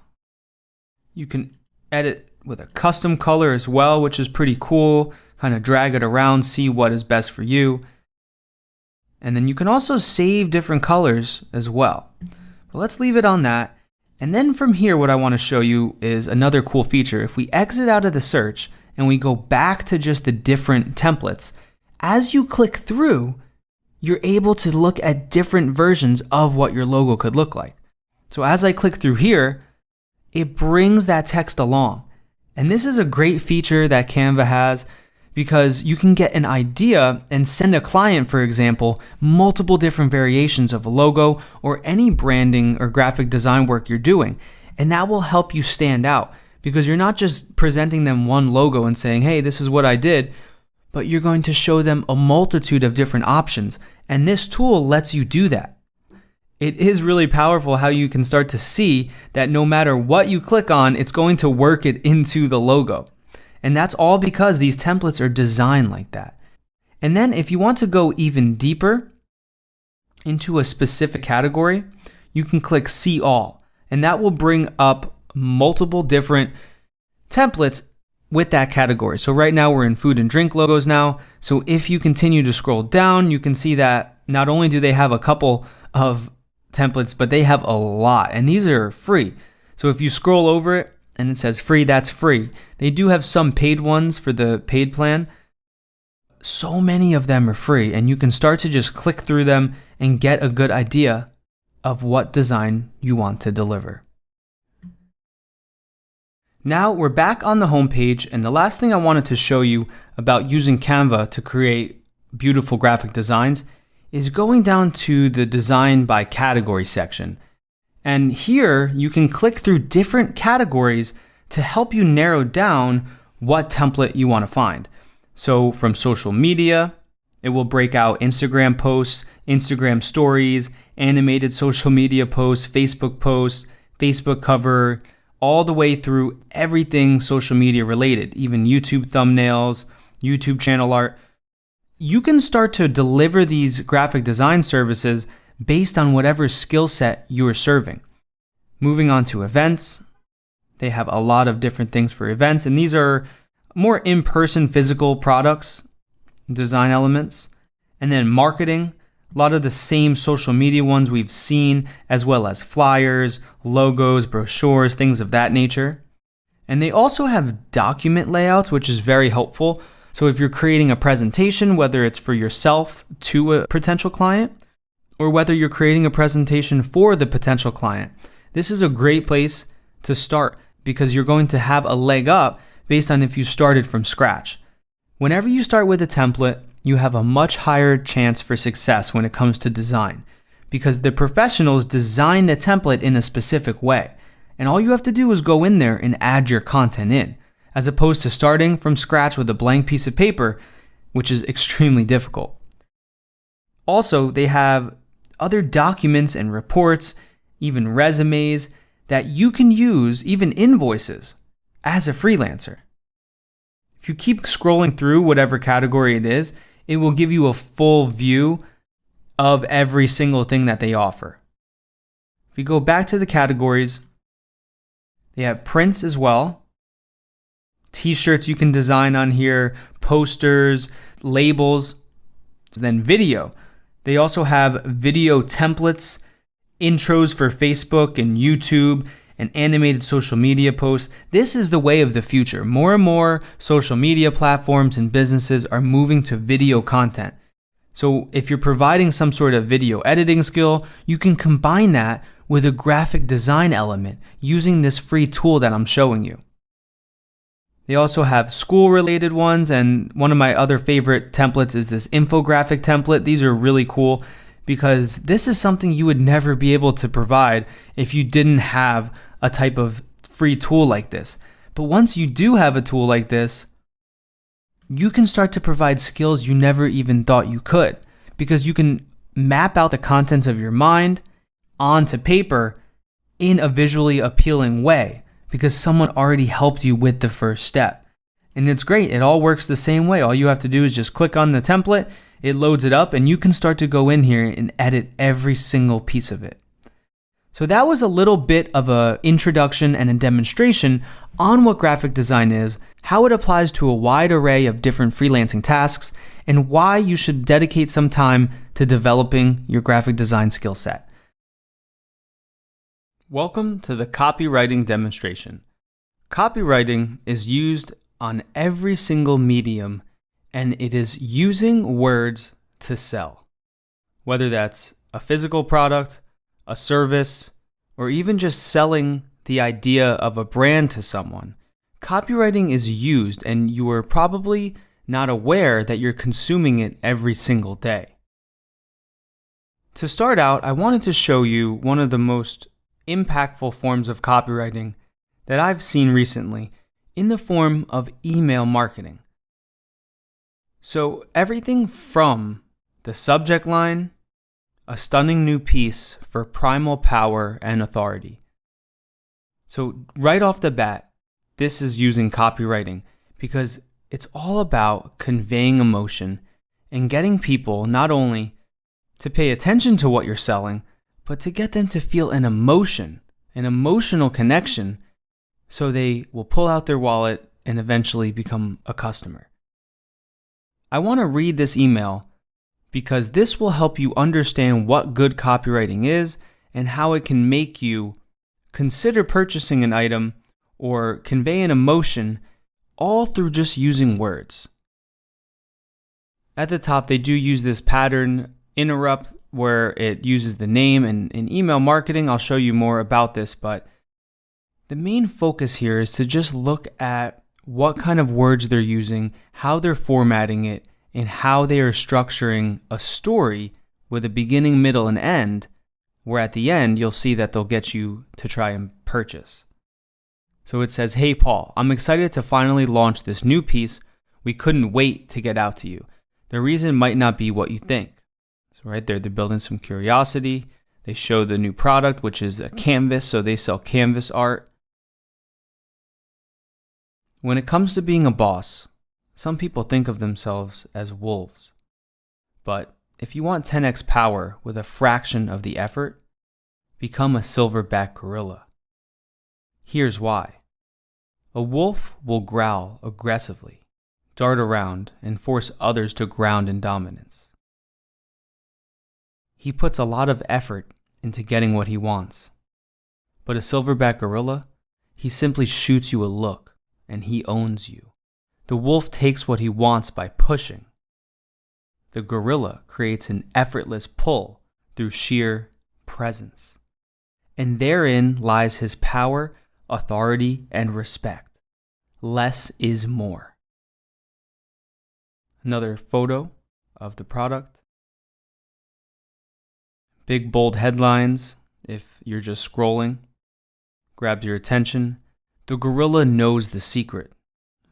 You can edit with a custom color as well, which is pretty cool. Kind of drag it around, see what is best for you. And then you can also save different colors as well. But let's leave it on that. And then from here, what I want to show you is another cool feature. If we exit out of the search and we go back to just the different templates, as you click through, you're able to look at different versions of what your logo could look like. So as I click through here, it brings that text along. And this is a great feature that Canva has because you can get an idea and send a client, for example, multiple different variations of a logo or any branding or graphic design work you're doing. And that will help you stand out because you're not just presenting them one logo and saying, hey, this is what I did, but you're going to show them a multitude of different options. And this tool lets you do that. It is really powerful how you can start to see that no matter what you click on, it's going to work it into the logo. And that's all because these templates are designed like that. And then if you want to go even deeper into a specific category, you can click See All. And that will bring up multiple different templates with that category. So right now we're in food and drink logos now. So if you continue to scroll down, you can see that not only do they have a couple of templates, but they have a lot, and these are free. So if you scroll over it and it says free, that's free. They do have some paid ones for the paid plan. So many of them are free, and you can start to just click through them and get a good idea of what design you want to deliver. Now we're back on the home page, and the last thing I wanted to show you about using Canva to create beautiful graphic designs is going down to the design by category section. And here you can click through different categories to help you narrow down what template you want to find. So from social media, it will break out Instagram posts, Instagram stories, animated social media posts, Facebook cover, all the way through everything social media related, even YouTube thumbnails, YouTube channel art. You can start to deliver these graphic design services based on whatever skill set you are serving. Moving on to events, they have a lot of different things for events, and these are more in-person physical products, design elements. And then marketing, a lot of the same social media ones we've seen, as well as flyers, logos, brochures, things of that nature. And they also have document layouts, which is very helpful. So if you're creating a presentation, whether it's for yourself to a potential client, or whether you're creating a presentation for the potential client, this is a great place to start because you're going to have a leg up based on if you started from scratch. Whenever you start with a template, you have a much higher chance for success when it comes to design because the professionals design the template in a specific way. And all you have to do is go in there and add your content in, as opposed to starting from scratch with a blank piece of paper, which is extremely difficult. Also, they have other documents and reports, even resumes that you can use, even invoices, as a freelancer. If you keep scrolling through whatever category it is, it will give you a full view of every single thing that they offer. If you go back to the categories, they have prints as well. T-shirts you can design on here, posters, labels, then video. They also have video templates, intros for Facebook and YouTube, and animated social media posts. This is the way of the future. More and more social media platforms and businesses are moving to video content. So if you're providing some sort of video editing skill, you can combine that with a graphic design element using this free tool that I'm showing you. They also have school-related ones, and one of my other favorite templates is this infographic template. These are really cool because this is something you would never be able to provide if you didn't have a type of free tool like this. But once you do have a tool like this, you can start to provide skills you never even thought you could, because you can map out the contents of your mind onto paper in a visually appealing way because someone already helped you with the first step. And it's great. It all works the same way. All you have to do is just click on the template, it loads it up, and you can start to go in here and edit every single piece of it. So that was a little bit of an introduction and a demonstration on what graphic design is, how it applies to a wide array of different freelancing tasks, and why you should dedicate some time to developing your graphic design skill set. Welcome to the copywriting demonstration. Copywriting is used on every single medium, and it is using words to sell. Whether that's a physical product, a service, or even just selling the idea of a brand to someone, copywriting is used, and you are probably not aware that you're consuming it every single day. To start out, I wanted to show you one of the most impactful forms of copywriting that I've seen recently in the form of email marketing. So everything from the subject line, a stunning new piece for primal power and authority. So right off the bat, this is using copywriting because it's all about conveying emotion and getting people not only to pay attention to what you're selling, but to get them to feel an emotion, an emotional connection, so they will pull out their wallet and eventually become a customer. I want to read this email because this will help you understand what good copywriting is and how it can make you consider purchasing an item or convey an emotion all through just using words. At the top, they do use this pattern interrupt where it uses the name, and in email marketing, I'll show you more about this, but the main focus here is to just look at what kind of words they're using, how they're formatting it, and how they are structuring a story with a beginning, middle, and end, where at the end, you'll see that they'll get you to try and purchase. So it says, "Hey Paul, I'm excited to finally launch this new piece. We couldn't wait to get out to you. The reason might not be what you think." So right there, they're building some curiosity. They show the new product, which is a canvas, so they sell canvas art. When it comes to being a boss, some people think of themselves as wolves. But if you want 10x power with a fraction of the effort, become a silverback gorilla. Here's why. A wolf will growl aggressively, dart around, and force others to ground in dominance. He puts a lot of effort into getting what he wants. But a silverback gorilla, he simply shoots you a look, and he owns you. The wolf takes what he wants by pushing. The gorilla creates an effortless pull through sheer presence. And therein lies his power, authority, and respect. Less is more. Another photo of the product. Big bold headlines, if you're just scrolling, grabs your attention. The gorilla knows the secret.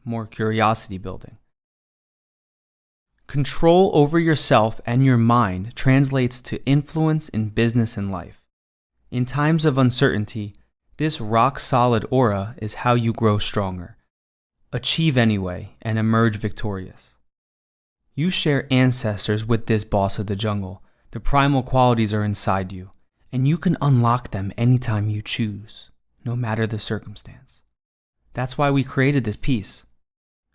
More curiosity building. Control over yourself and your mind translates to influence in business and life. In times of uncertainty, this rock-solid aura is how you grow stronger, achieve anyway, and emerge victorious. You share ancestors with this boss of the jungle, The primal qualities are inside you, and you can unlock them anytime you choose, no matter the circumstance. That's why we created this piece.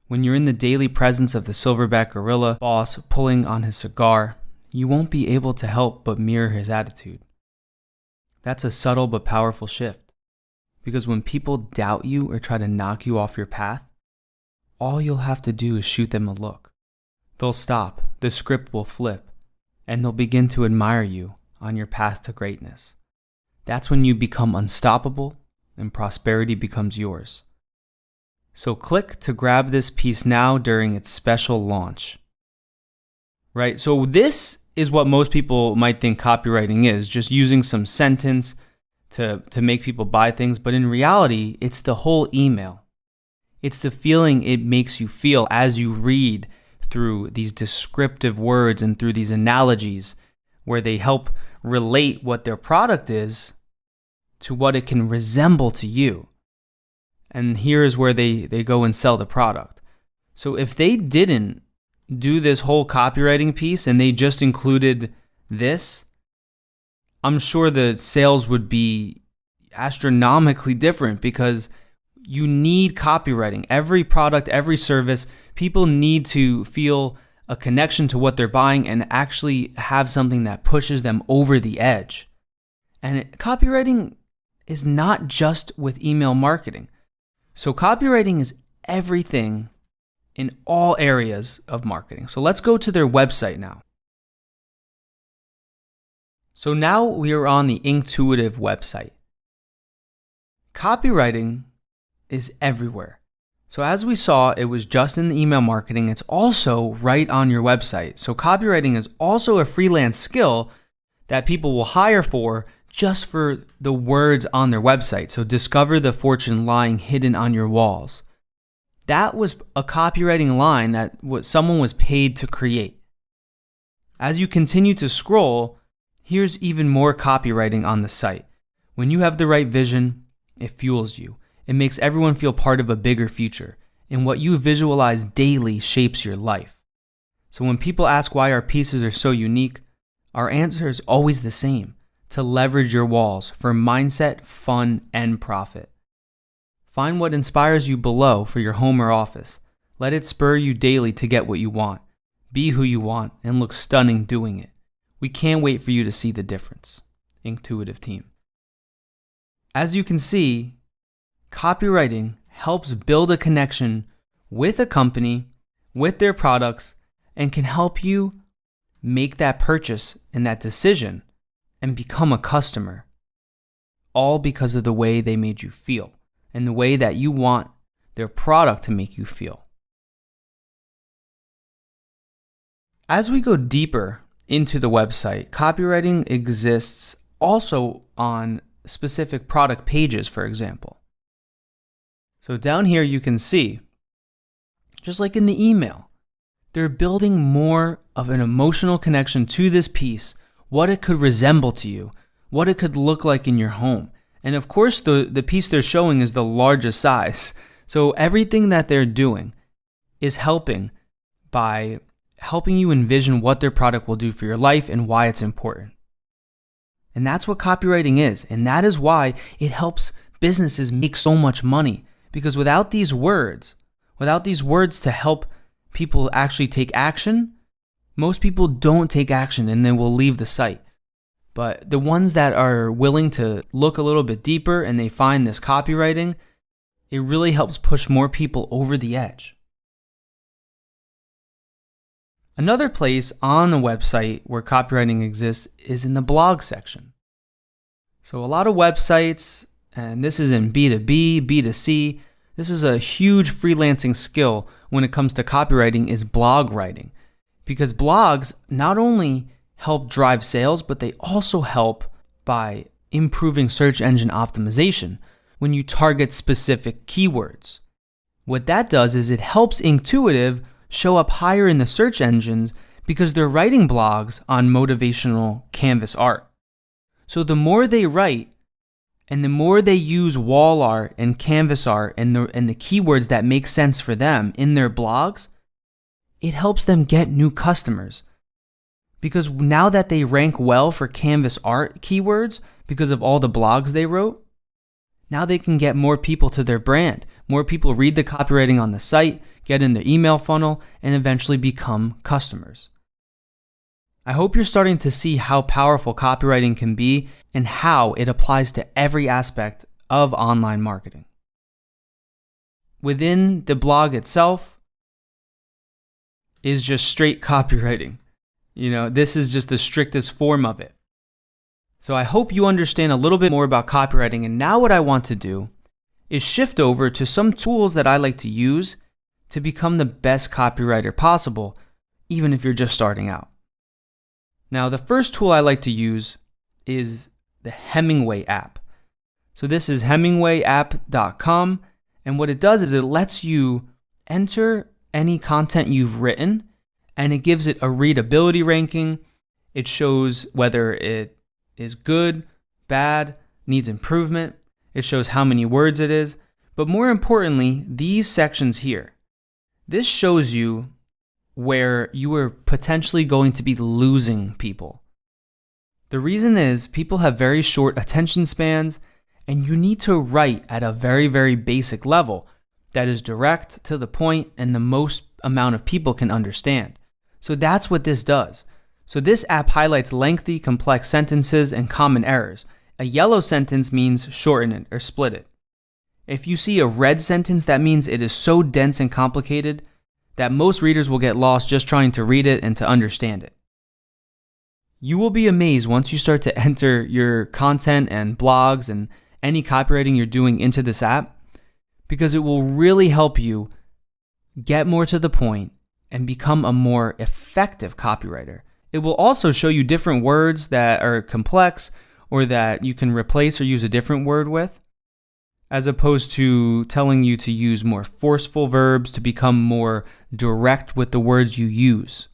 When you're in the daily presence of the silverback gorilla boss pulling on his cigar, you won't be able to help but mirror his attitude. That's a subtle but powerful shift, because when people doubt you or try to knock you off your path, all you'll have to do is shoot them a look. They'll stop, the script will flip, and they'll begin to admire you on your path to greatness. That's when you become unstoppable and prosperity becomes yours. So click to grab this piece now during its special launch. Right? So this is what most people might think copywriting is, just using some sentence to make people buy things. But in reality, it's the whole email. It's the feeling it makes you feel as you read through these descriptive words and through these analogies where they help relate what their product is to what it can resemble to you. And here is where they go and sell the product. So if they didn't do this whole copywriting piece and they just included this, I'm sure the sales would be astronomically different, because you need copywriting. Every product, every service, people need to feel a connection to what they're buying and actually have something that pushes them over the edge. And copywriting is not just with email marketing. So copywriting is everything in all areas of marketing. So let's go to their website now. So now we are on the Inktuitive website. Copywriting is everywhere. So as we saw, it was just in the email marketing. It's also right on your website. So copywriting is also a freelance skill that people will hire for just for the words on their website. So discover the fortune lying hidden on your walls. That was a copywriting line that someone was paid to create. As you continue to scroll, here's even more copywriting on the site. When you have the right vision, it fuels you. It makes everyone feel part of a bigger future, and what you visualize daily shapes your life. So when people ask why our pieces are so unique, our answer is always the same: to leverage your walls for mindset, fun, and profit. Find what inspires you below for your home or office. Let it spur you daily to get what you want. Be who you want and look stunning doing it. We can't wait for you to see the difference. Inktuitive team. As you can see, copywriting helps build a connection with a company, with their products, and can help you make that purchase and that decision and become a customer, all because of the way they made you feel and the way that you want their product to make you feel. As we go deeper into the website, copywriting exists also on specific product pages, for example. So down here you can see, just like in the email, they're building more of an emotional connection to this piece, what it could resemble to you, what it could look like in your home. And of course, the piece they're showing is the largest size. So everything that they're doing is helping by helping you envision what their product will do for your life and why it's important. And that's what copywriting is. And that is why it helps businesses make so much money. Because without these words to help people actually take action, most people don't take action and they will leave the site. But the ones that are willing to look a little bit deeper and they find this copywriting, it really helps push more people over the edge. Another place on the website where copywriting exists is in the blog section. So a lot of websites, and this is in B2B, B2C, this is a huge freelancing skill when it comes to copywriting, is blog writing. Because blogs not only help drive sales, but they also help by improving search engine optimization when you target specific keywords. What that does is it helps Inktuitive show up higher in the search engines because they're writing blogs on motivational canvas art. So the more they write and the more they use wall art and canvas art and the keywords that make sense for them in their blogs, it helps them get new customers. because now that they rank well for Canvas art keywords because of all the blogs they wrote, now they can get more people to their brand. More people read the copywriting on the site, get in their email funnel, and eventually become customers. I hope you're starting to see how powerful copywriting can be and how it applies to every aspect of online marketing. Within the blog itself is just straight copywriting. This is just the strictest form of it. So I hope you understand a little bit more about copywriting. And now what I want to do is shift over to some tools that I like to use to become the best copywriter possible, even if you're just starting out. Now, the first tool I like to use is the Hemingway app. So this is hemingwayapp.com. And what it does is it lets you enter any content you've written, and it gives it a readability ranking. It shows whether it is good, bad, needs improvement. It shows how many words it is. But more importantly, these sections here. This shows you where you are potentially going to be losing people. The reason is people have very short attention spans, and you need to write at a very, very basic level that is direct, to the point, and the most amount of people can understand. So that's what this does. So this app highlights lengthy, complex sentences and common errors. A yellow sentence means shorten it or split it. If you see a red sentence, that means it is so dense and complicated that most readers will get lost just trying to read it and to understand it. You will be amazed once you start to enter your content and blogs and any copywriting you're doing into this app, because it will really help you get more to the point and become a more effective copywriter. It will also show you different words that are complex or that you can replace or use a different word with, as opposed to telling you to use more forceful verbs to become more direct with the words you use.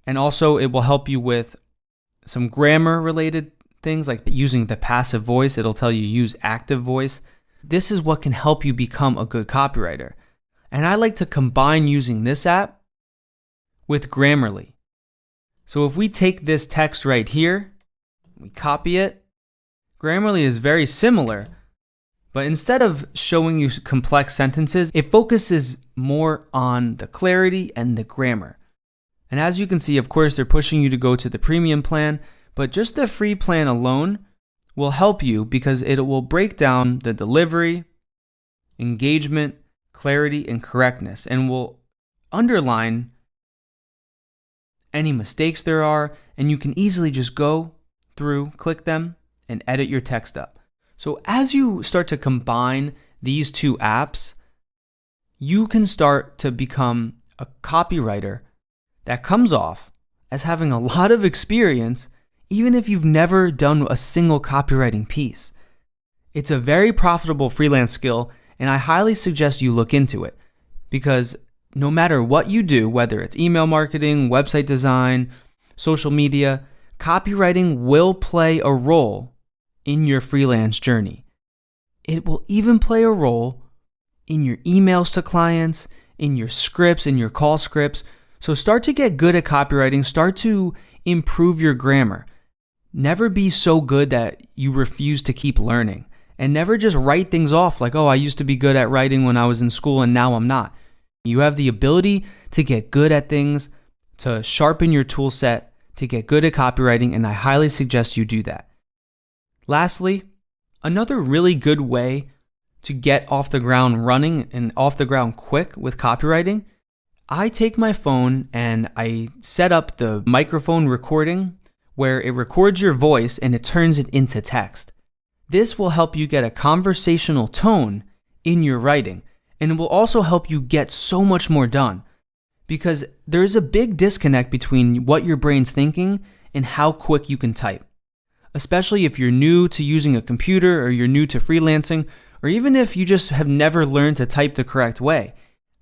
And also it will help you with some grammar related things like using the passive voice. It'll tell you use active voice. This is what can help you become a good copywriter. And I like to combine using this app with Grammarly. So if we take this text right here, we copy it, Grammarly is very similar, but instead of showing you complex sentences, it focuses more on the clarity and the grammar. And as you can see, of course, they're pushing you to go to the premium plan, but just the free plan alone will help you because it will break down the delivery, engagement, clarity, and correctness, and will underline any mistakes there are, and you can easily just go through, click them, and edit your text up. So as you start to combine these two apps, you can start to become a copywriter that comes off as having a lot of experience, even if you've never done a single copywriting piece. It's a very profitable freelance skill, and I highly suggest you look into it, because no matter what you do, whether it's email marketing, website design, social media, copywriting will play a role in your freelance journey. It will even play a role in your emails to clients, in your scripts, in your call scripts. So start to get good at copywriting. Start to improve your grammar. Never be so good that you refuse to keep learning. And never just write things off like, oh, I used to be good at writing when I was in school and now I'm not. You have the ability to get good at things, to sharpen your tool set, to get good at copywriting, and I highly suggest you do that. Lastly, another really good way to get off the ground running and off the ground quick with copywriting, I take my phone and I set up the microphone recording where it records your voice and it turns it into text. This will help you get a conversational tone in your writing, and it will also help you get so much more done, because there is a big disconnect between what your brain's thinking and how quick you can type. Especially if you're new to using a computer, or you're new to freelancing, or even if you just have never learned to type the correct way.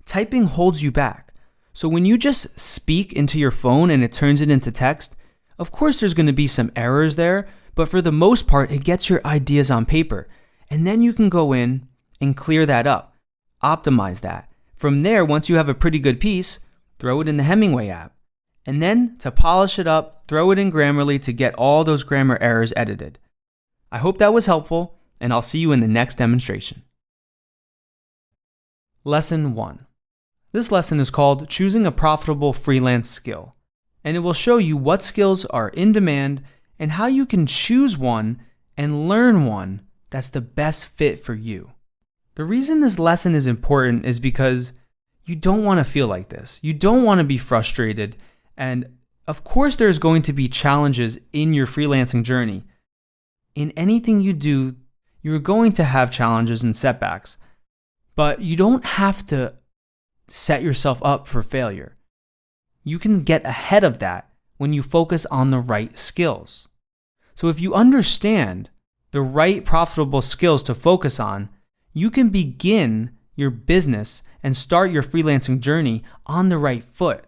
Typing holds you back. So when you just speak into your phone and it turns it into text, of course there's going to be some errors there, but for the most part, it gets your ideas on paper. And then you can go in and clear that up, optimize that. From there, once you have a pretty good piece, throw it in the Hemingway app. and then to polish it up, throw it in Grammarly to get all those grammar errors edited. I hope that was helpful, and I'll see you in the next demonstration. Lesson 1. This lesson is called Choosing a Profitable Freelance Skill, and it will show you what skills are in demand and how you can choose one and learn one that's the best fit for you. The reason this lesson is important is because you don't want to feel like this. You don't want to be frustrated, and of course there's going to be challenges in your freelancing journey. In anything you do, you're going to have challenges and setbacks, but you don't have to set yourself up for failure. You can get ahead of that when you focus on the right skills. So if you understand the right profitable skills to focus on, you can begin your business and start your freelancing journey on the right foot,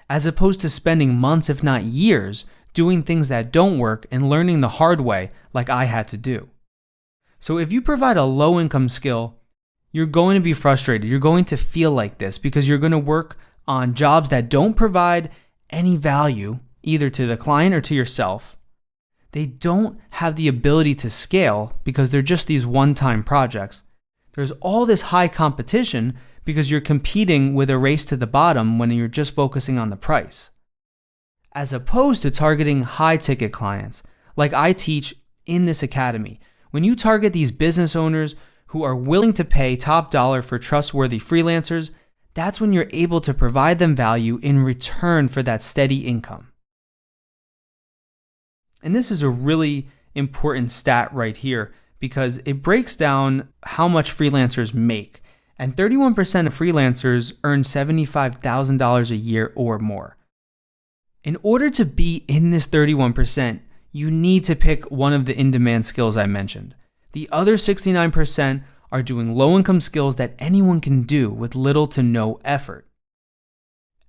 as opposed to spending months, if not years, doing things that don't work and learning the hard way like I had to do. So if you provide a low-income skill, you're going to be frustrated. You're going to feel like this because you're going to work on jobs that don't provide any value either to the client or to yourself. They don't have the ability to scale because they're just these one-time projects. There's all this high competition because you're competing with a race to the bottom when you're just focusing on the price. As opposed to targeting high-ticket clients, like I teach in this academy. When you target these business owners who are willing to pay top dollar for trustworthy freelancers, that's when you're able to provide them value in return for that steady income. And this is a really important stat right here because it breaks down how much freelancers make. And 31% of freelancers earn $75,000 a year or more. In order to be in this 31%, you need to pick one of the in-demand skills I mentioned. The other 69% are doing low-income skills that anyone can do with little to no effort.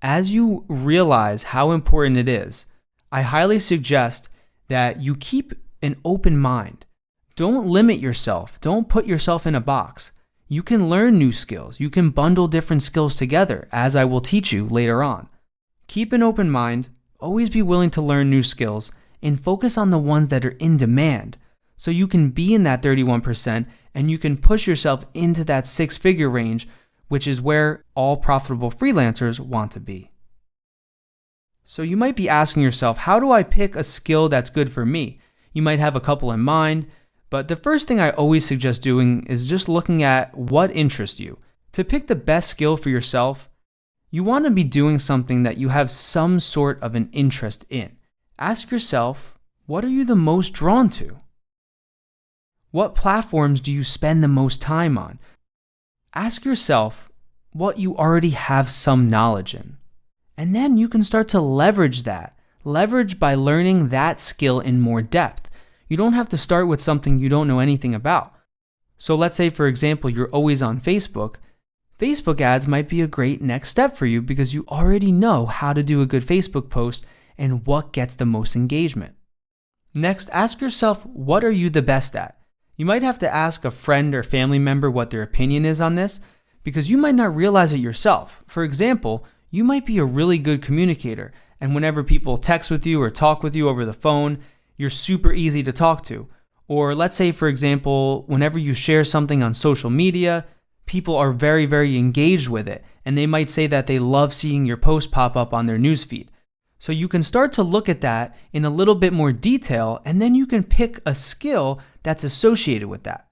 As you realize how important it is, I highly suggest that you keep an open mind. Don't limit yourself. Don't put yourself in a box. You can learn new skills. You can bundle different skills together, as I will teach you later on. Keep an open mind. Always be willing to learn new skills and focus on the ones that are in demand so you can be in that 31% and you can push yourself into that six-figure range, which is where all profitable freelancers want to be. So you might be asking yourself, how do I pick a skill that's good for me? You might have a couple in mind, but the first thing I always suggest doing is just looking at what interests you. To pick the best skill for yourself, you want to be doing something that you have some sort of an interest in. Ask yourself, what are you the most drawn to? What platforms do you spend the most time on? Ask yourself what you already have some knowledge in. And then you can start to leverage that. Leverage by learning that skill in more depth. You don't have to start with something you don't know anything about. So let's say, for example, you're always on Facebook. Facebook ads might be a great next step for you because you already know how to do a good Facebook post and what gets the most engagement. Next, ask yourself, what are you the best at? You might have to ask a friend or family member what their opinion is on this because you might not realize it yourself. For example, you might be a really good communicator, and whenever people text with you or talk with you over the phone, you're super easy to talk to. Or let's say, for example, whenever you share something on social media, people are very, very engaged with it, and they might say that they love seeing your post pop up on their newsfeed. So you can start to look at that in a little bit more detail, and then you can pick a skill that's associated with that.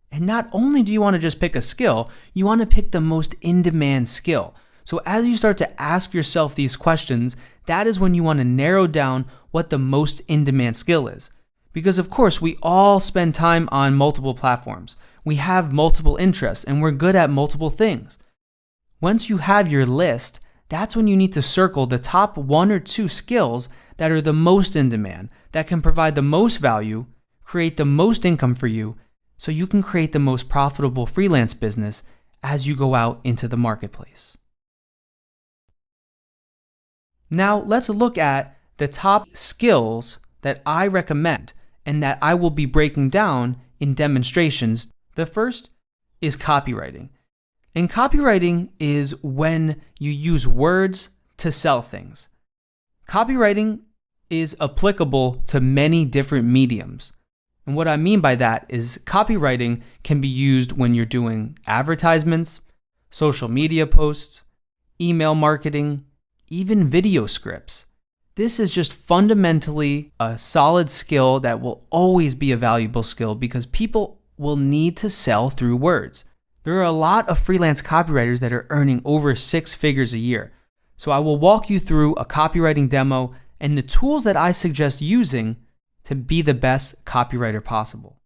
And not only do you want to just pick a skill, you want to pick the most in-demand skill. So as you start to ask yourself these questions, that is when you want to narrow down what the most in-demand skill is. Because of course, we all spend time on multiple platforms. We have multiple interests and we're good at multiple things. Once you have your list, that's when you need to circle the top 1 or 2 skills that are the most in demand, that can provide the most value, create the most income for you, so you can create the most profitable freelance business as you go out into the marketplace. Now, let's look at the top skills that I recommend and that I will be breaking down in demonstrations. The first is copywriting. And copywriting is when you use words to sell things. Copywriting is applicable to many different mediums. And what I mean by that is copywriting can be used when you're doing advertisements, social media posts, email marketing, even video scripts. This is just fundamentally a solid skill that will always be a valuable skill because people will need to sell through words. There are a lot of freelance copywriters that are earning over 6 figures a year. So I will walk you through a copywriting demo and the tools that I suggest using to be the best copywriter possible.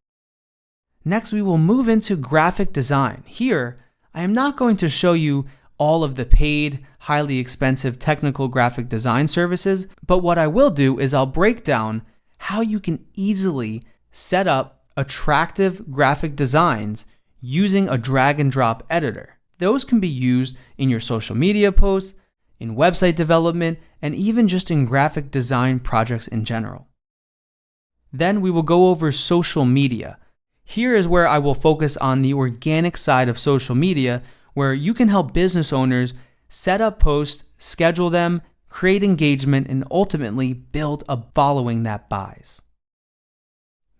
Next, we will move into graphic design. Here, I am not going to show you all of the paid, highly expensive technical graphic design services, but what I will do is I'll break down how you can easily set up attractive graphic designs using a drag and drop editor. Those can be used in your social media posts, in website development, and even just in graphic design projects in general. Then we will go over social media. Here is where I will focus on the organic side of social media, where you can help business owners set up posts, schedule them, create engagement, and ultimately build a following that buys.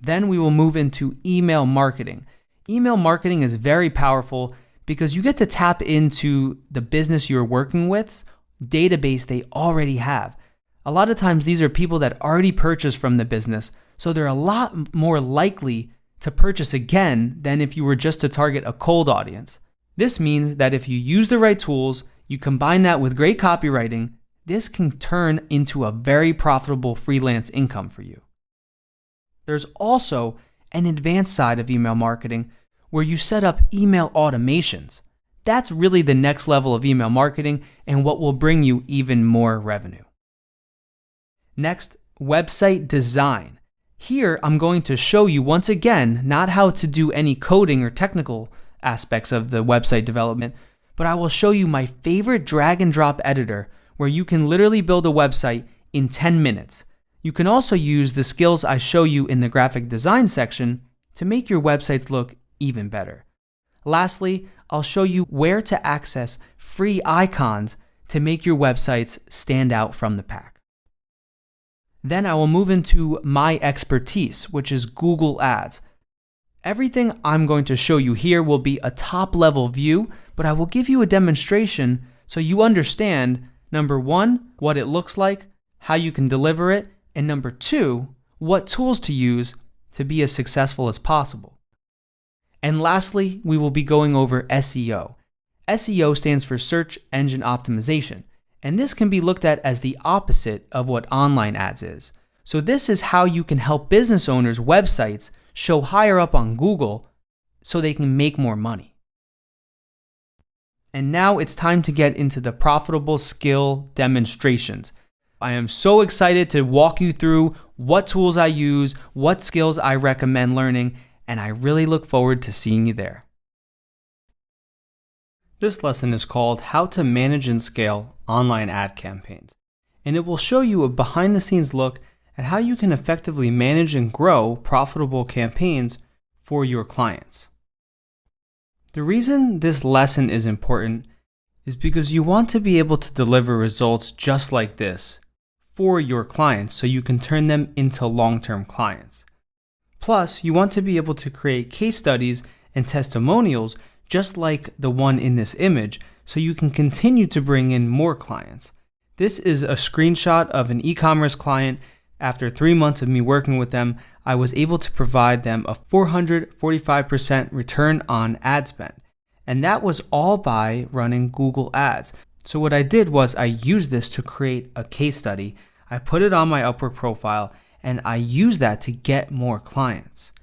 Then we will move into email marketing. Email marketing is very powerful because you get to tap into the business you're working with's database they already have. A lot of times these are people that already purchased from the business, so they're a lot more likely to purchase again than if you were just to target a cold audience. This means that if you use the right tools, you combine that with great copywriting, this can turn into a very profitable freelance income for you. There's also an advanced side of email marketing where you set up email automations. That's really the next level of email marketing and what will bring you even more revenue. Next, website design. Here, I'm going to show you once again, not how to do any coding or technical aspects of the website development, but I will show you my favorite drag and drop editor where you can literally build a website in 10 minutes. You can also use the skills I show you in the graphic design section to make your websites look even better. Lastly, I'll show you where to access free icons to make your websites stand out from the pack. Then I will move into my expertise, which is Google Ads. Everything I'm going to show you here will be a top-level view, but I will give you a demonstration so you understand, number one, what it looks like, how you can deliver it, and number two, what tools to use to be as successful as possible. And lastly, we will be going over SEO. SEO stands for Search Engine Optimization, and this can be looked at as the opposite of what online ads is. So this is how you can help business owners' websites show higher up on Google so they can make more money. And now it's time to get into the profitable skill demonstrations. I am so excited to walk you through what tools I use, what skills I recommend learning, and I really look forward to seeing you there. This lesson is called How to Manage and Scale Online Ad Campaigns, and it will show you a behind-the-scenes look at how you can effectively manage and grow profitable campaigns for your clients. The reason this lesson is important is because you want to be able to deliver results just like this for your clients so you can turn them into long-term clients. Plus, you want to be able to create case studies and testimonials just like the one in this image so you can continue to bring in more clients. This is a screenshot of an e-commerce client. After 3 months of me working with them, I was able to provide them a 445% return on ad spend. And that was all by running Google Ads. So what I did was I used this to create a case study. I put it on my Upwork profile and I used that to get more clients.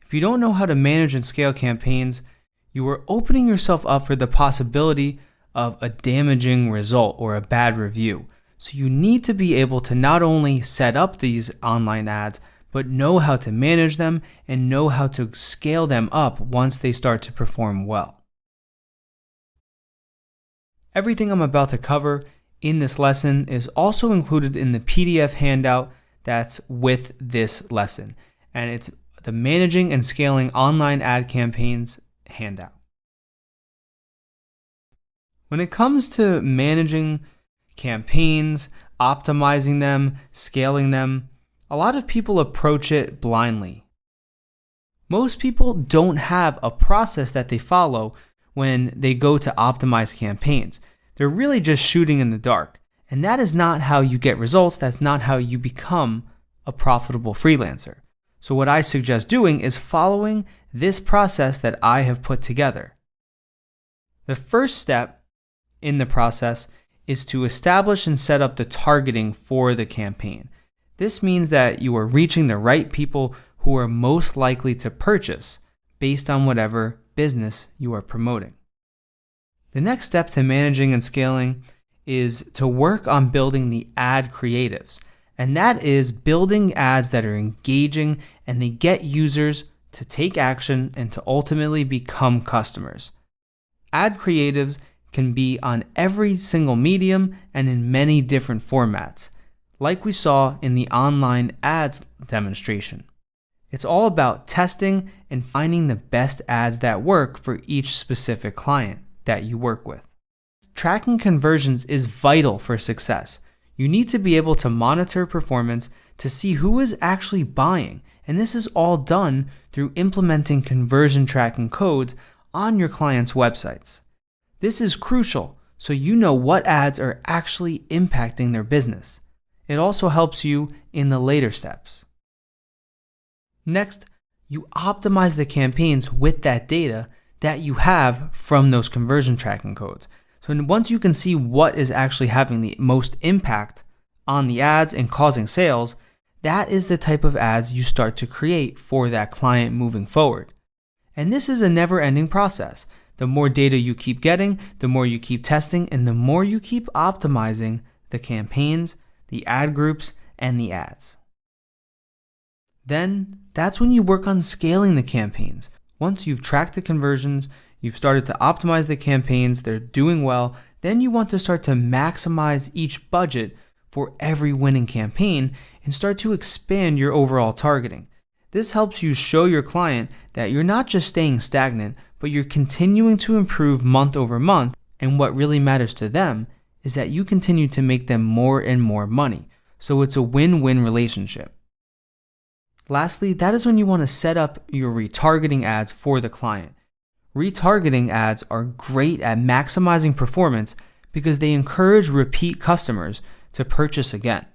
If you don't know how to manage and scale campaigns, you are opening yourself up for the possibility of a damaging result or a bad review. So you need to be able to not only set up these online ads, but know how to manage them and know how to scale them up once they start to perform well. Everything I'm about to cover in this lesson is also included in the PDF handout that's with this lesson, and it's the Managing and Scaling Online Ad Campaigns handout. When it comes to managing campaigns, optimizing them, scaling them. A lot of people approach it blindly. Most people don't have a process that they follow when they go to optimize campaigns. They're really just shooting in the dark. And that is not how you get results. That's not how you become a profitable freelancer. So what I suggest doing is following this process that I have put together. The first step in the process is to establish and set up the targeting for the campaign. This means that you are reaching the right people who are most likely to purchase based on whatever business you are promoting. The next step to managing and scaling is to work on building the ad creatives. And that is building ads that are engaging and they get users to take action and to ultimately become customers. Ad creatives can be on every single medium and in many different formats, like we saw in the online ads demonstration. It's all about testing and finding the best ads that work for each specific client that you work with. Tracking conversions is vital for success. You need to be able to monitor performance to see who is actually buying, and this is all done through implementing conversion tracking codes on your clients' websites. This is crucial so you know what ads are actually impacting their business. It also helps you in the later steps. Next, you optimize the campaigns with that data that you have from those conversion tracking codes. So once you can see what is actually having the most impact on the ads and causing sales, that is the type of ads you start to create for that client moving forward. And this is a never-ending process. The more data you keep getting, the more you keep testing, and the more you keep optimizing the campaigns, the ad groups, and the ads. Then that's when you work on scaling the campaigns. Once you've tracked the conversions, you've started to optimize the campaigns, they're doing well, then you want to start to maximize each budget for every winning campaign and start to expand your overall targeting. This helps you show your client that you're not just staying stagnant, but you're continuing to improve month over month, and what really matters to them is that you continue to make them more and more money. So it's a win-win relationship. Lastly, that is when you want to set up your retargeting ads for the client. Retargeting ads are great at maximizing performance because they encourage repeat customers to purchase again.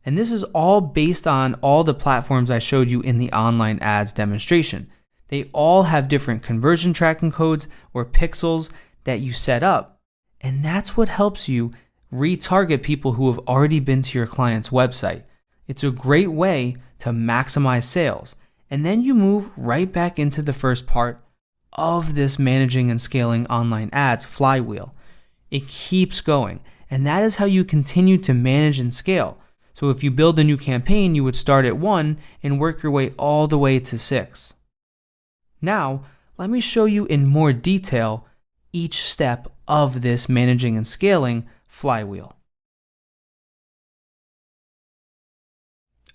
And this is all based on all the platforms I showed you in the online ads demonstration. They all have different conversion tracking codes or pixels that you set up. And that's what helps you retarget people who have already been to your client's website. It's a great way to maximize sales. And then you move right back into the first part of this managing and scaling online ads flywheel. It keeps going. And that is how you continue to manage and scale. So if you build a new campaign, you would start at 1 and work your way all the way to 6. Now, let me show you in more detail each step of this managing and scaling flywheel.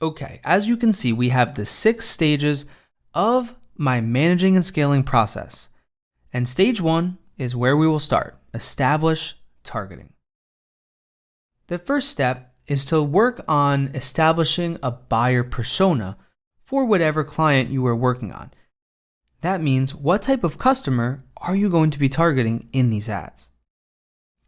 Okay, as you can see, we have the 6 stages of my managing and scaling process. And stage 1 is where we will start. Establish targeting. The first step is to work on establishing a buyer persona for whatever client you are working on. That means what type of customer are you going to be targeting in these ads?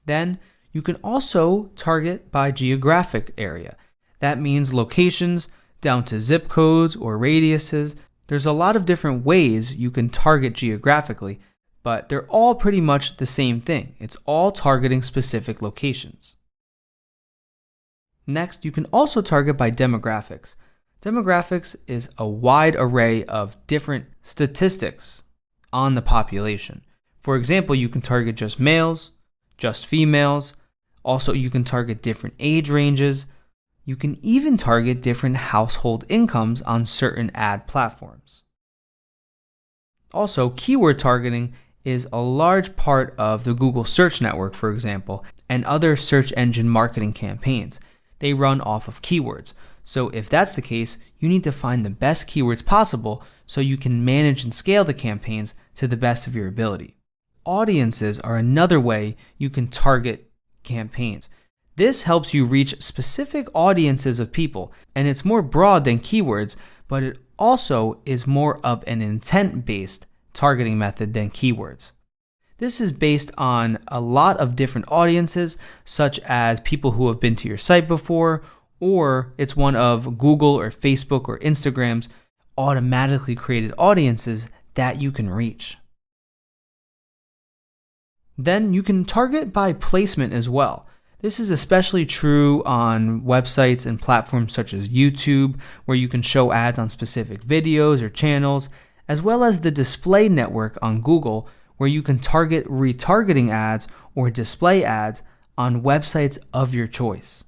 Then you can also target by geographic area. That means locations down to zip codes or radiuses. There's a lot of different ways you can target geographically, but they're all pretty much the same thing. It's all targeting specific locations. Next, you can also target by demographics. Demographics is a wide array of different statistics on the population. For example, you can target just males, just females. Also, you can target different age ranges. You can even target different household incomes on certain ad platforms. Also, keyword targeting is a large part of the Google search network, for example, and other search engine marketing campaigns. They run off of keywords. So if that's the case, you need to find the best keywords possible so you can manage and scale the campaigns to the best of your ability. Audiences are another way you can target campaigns. This helps you reach specific audiences of people, and it's more broad than keywords, but it also is more of an intent-based targeting method than keywords. This is based on a lot of different audiences, such as people who have been to your site before, or it's one of Google or Facebook or Instagram's automatically created audiences that you can reach. Then you can target by placement as well. This is especially true on websites and platforms such as YouTube, where you can show ads on specific videos or channels, as well as the display network on Google, where you can target retargeting ads or display ads on websites of your choice.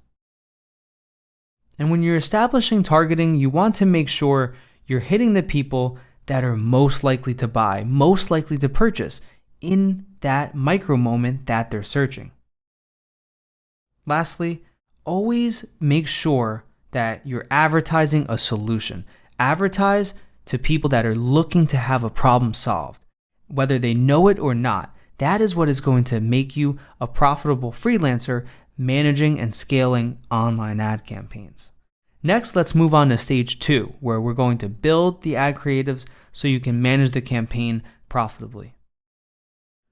And when you're establishing targeting, you want to make sure you're hitting the people that are most likely to buy, most likely to purchase in that micro moment that they're searching. Lastly, always make sure that you're advertising a solution. Advertise to people that are looking to have a problem solved. Whether they know it or not, that is what is going to make you a profitable freelancer managing and scaling online ad campaigns. Next, let's move on to stage 2, where we're going to build the ad creatives so you can manage the campaign profitably.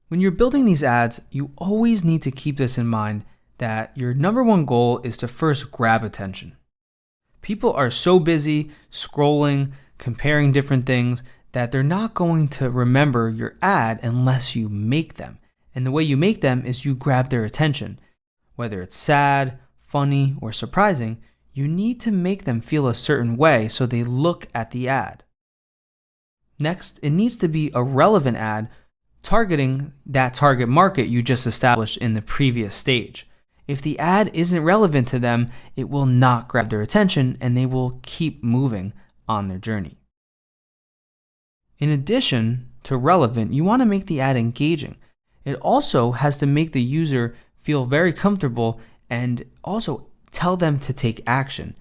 When you're building these ads, you always need to keep this in mind that your number one goal is to first grab attention. People are so busy scrolling, comparing different things, that they're not going to remember your ad unless you make them. And the way you make them is you grab their attention. Whether it's sad, funny, or surprising, you need to make them feel a certain way so they look at the ad. Next, it needs to be a relevant ad targeting that target market you just established in the previous stage. If the ad isn't relevant to them, it will not grab their attention and they will keep moving on their journey. In addition to relevant, you want to make the ad engaging. It also has to make the user feel very comfortable and also tell them to take action.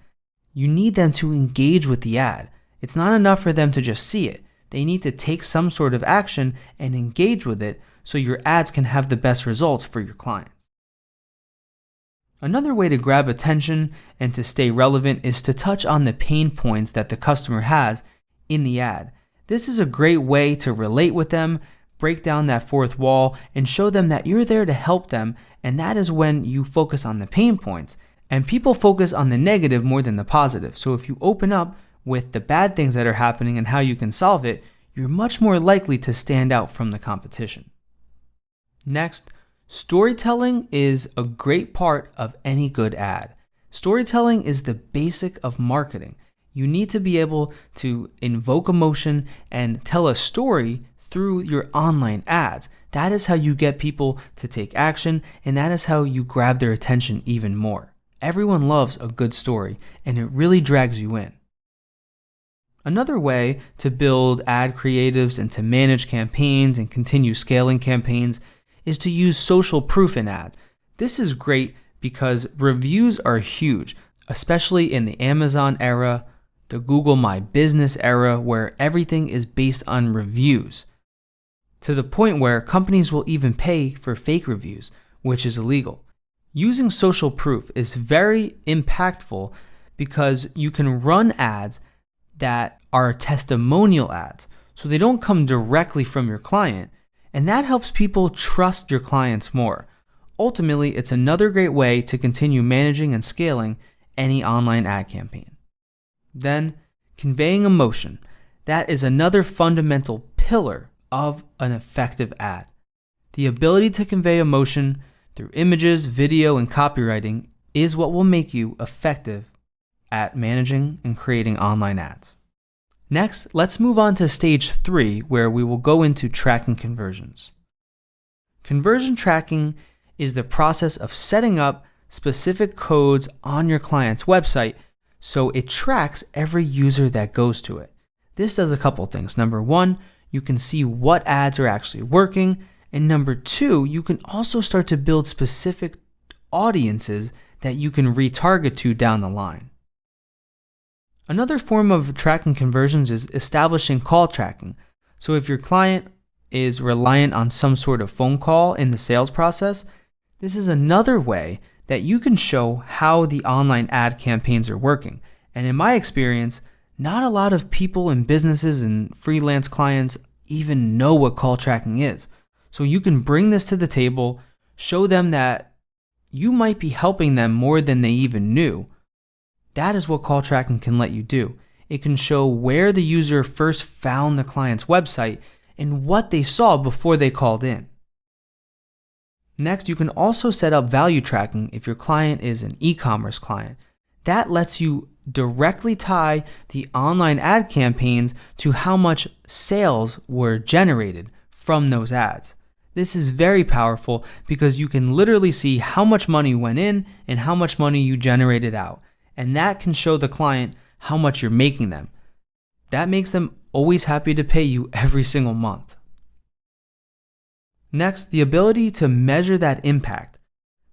You need them to engage with the ad. It's not enough for them to just see it. They need to take some sort of action and engage with it so your ads can have the best results for your clients. Another way to grab attention and to stay relevant is to touch on the pain points that the customer has in the ad. This is a great way to relate with them, break down that fourth wall, and show them that you're there to help them, and that is when you focus on the pain points. And people focus on the negative more than the positive. So if you open up with the bad things that are happening and how you can solve it, you're much more likely to stand out from the competition. Next, storytelling is a great part of any good ad. Storytelling is the basic of marketing. You need to be able to invoke emotion and tell a story through your online ads. That is how you get people to take action, and that is how you grab their attention even more. Everyone loves a good story, and it really drags you in. Another way to build ad creatives and to manage campaigns and continue scaling campaigns is to use social proof in ads. This is great because reviews are huge, especially in the Amazon era, the Google My Business era, where everything is based on reviews, to the point where companies will even pay for fake reviews, which is illegal. Using social proof is very impactful because you can run ads that are testimonial ads, so they don't come directly from your client, and that helps people trust your clients more. Ultimately, it's another great way to continue managing and scaling any online ad campaign. Then, conveying emotion. That is another fundamental pillar of an effective ad. The ability to convey emotion through images, video, and copywriting is what will make you effective at managing and creating online ads. Next, let's move on to stage 3, where we will go into tracking conversions. Conversion tracking is the process of setting up specific codes on your client's website so it tracks every user that goes to it. This does a couple things. Number 1, you can see what ads are actually working. And number 2, you can also start to build specific audiences that you can retarget to down the line. Another form of tracking conversions is establishing call tracking. So if your client is reliant on some sort of phone call in the sales process, This is another way that you can show how the online ad campaigns are working. And in my experience, not a lot of people and businesses and freelance clients even know what call tracking is. So you can bring this to the table, show them that you might be helping them more than they even knew. That is what call tracking can let you do. It can show where the user first found the client's website and what they saw before they called in. Next, you can also set up value tracking if your client is an e-commerce client. That lets you directly tie the online ad campaigns to how much sales were generated from those ads. This is very powerful because you can literally see how much money went in and how much money you generated out. And that can show the client how much you're making them. That makes them always happy to pay you every single month. Next, the ability to measure that impact.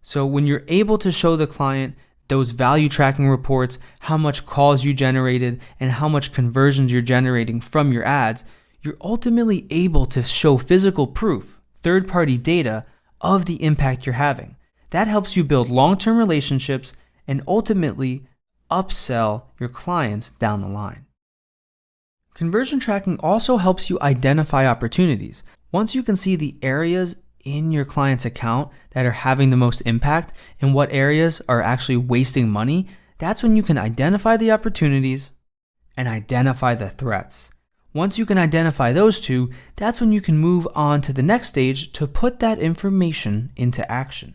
So when you're able to show the client those value tracking reports, how much calls you generated, and how much conversions you're generating from your ads, you're ultimately able to show physical proof, third-party data of the impact you're having. That helps you build long-term relationships and ultimately upsell your clients down the line. Conversion tracking also helps you identify opportunities. Once you can see the areas in your client's account that are having the most impact and what areas are actually wasting money, that's when you can identify the opportunities and identify the threats. Once you can identify those two, that's when you can move on to the next stage to put that information into action.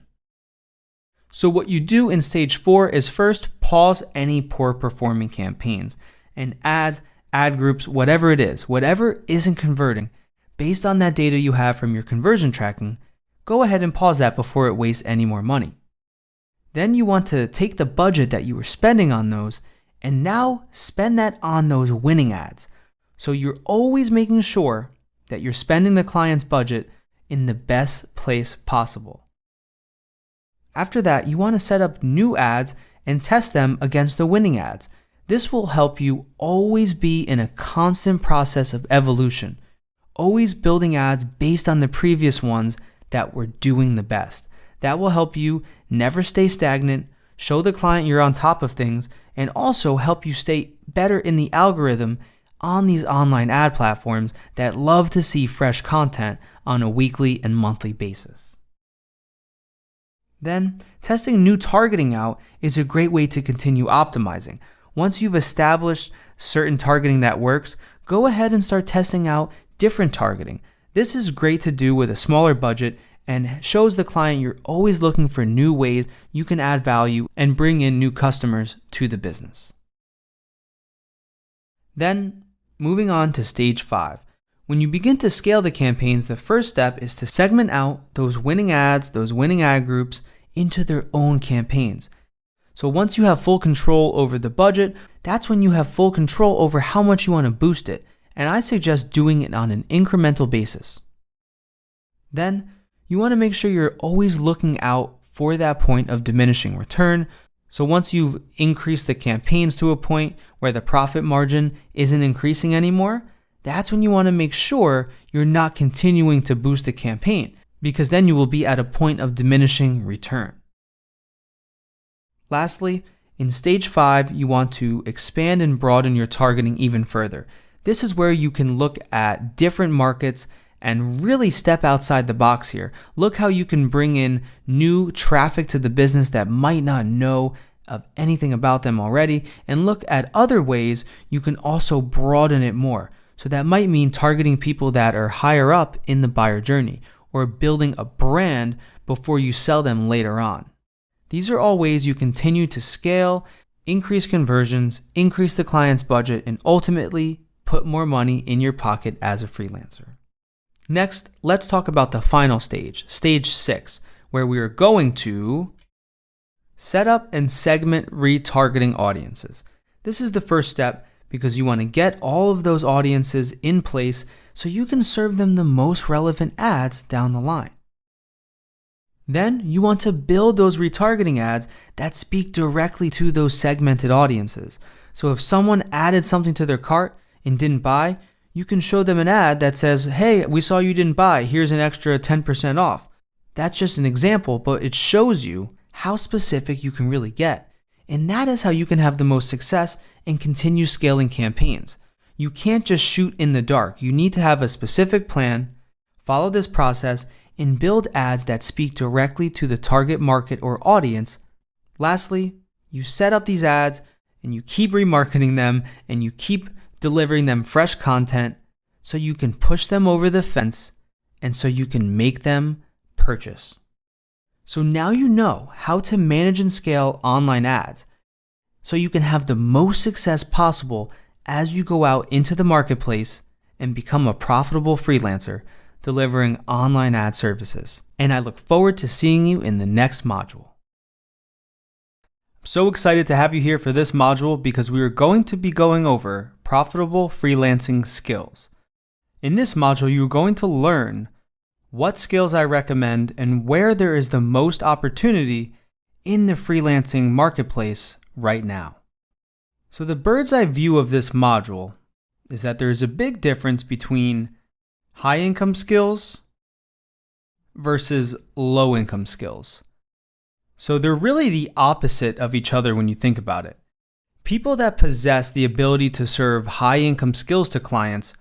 So what you do in stage 4 is first pause any poor performing campaigns and ads, ad groups, whatever it is, whatever isn't converting. Based on that data you have from your conversion tracking, go ahead and pause that before it wastes any more money. Then you want to take the budget that you were spending on those and now spend that on those winning ads. So you're always making sure that you're spending the client's budget in the best place possible. After that, you want to set up new ads and test them against the winning ads. This will help you always be in a constant process of evolution, always building ads based on the previous ones that were doing the best. That will help you never stay stagnant, show the client you're on top of things, and also help you stay better in the algorithm on these online ad platforms that love to see fresh content on a weekly and monthly basis. Then, testing new targeting out is a great way to continue optimizing. Once you've established certain targeting that works, go ahead and start testing out different targeting. This is great to do with a smaller budget and shows the client you're always looking for new ways you can add value and bring in new customers to the business. Then, moving on to stage 5. When you begin to scale the campaigns, the first step is to segment out those winning ads, those winning ad groups into their own campaigns. So once you have full control over the budget, that's when you have full control over how much you want to boost it. And I suggest doing it on an incremental basis. Then, you want to make sure you're always looking out for that point of diminishing return. So once you've increased the campaigns to a point where the profit margin isn't increasing anymore, that's when you want to make sure you're not continuing to boost the campaign, because then you will be at a point of diminishing return. Lastly, in stage 5, you want to expand and broaden your targeting even further. This is where you can look at different markets and really step outside the box here. Look how you can bring in new traffic to the business that might not know of anything about them already, and look at other ways you can also broaden it more. So that might mean targeting people that are higher up in the buyer journey, or building a brand before you sell them later on. These are all ways you continue to scale, increase conversions, increase the client's budget, and ultimately put more money in your pocket as a freelancer. Next, let's talk about the final stage, stage 6, where we are going to set up and segment retargeting audiences. This is the first step because you want to get all of those audiences in place so you can serve them the most relevant ads down the line. Then you want to build those retargeting ads that speak directly to those segmented audiences. So if someone added something to their cart and didn't buy, you can show them an ad that says, "Hey, we saw you didn't buy. Here's an extra 10% off." That's just an example, but it shows you how specific you can really get. And that is how you can have the most success and continue scaling campaigns. You can't just shoot in the dark. You need to have a specific plan, follow this process, and build ads that speak directly to the target market or audience. Lastly, you set up these ads and you keep remarketing them and you keep delivering them fresh content so you can push them over the fence and so you can make them purchase. So now you know how to manage and scale online ads so you can have the most success possible as you go out into the marketplace and become a profitable freelancer delivering online ad services. And I look forward to seeing you in the next module. I'm so excited to have you here for this module because we are going to be going over profitable freelancing skills. In this module, you're going to learn what skills I recommend and where there is the most opportunity in the freelancing marketplace right now. So the bird's eye view of this module is that there is a big difference between high income skills versus low income skills. So they're really the opposite of each other when you think about it. People that possess the ability to serve high income skills to clients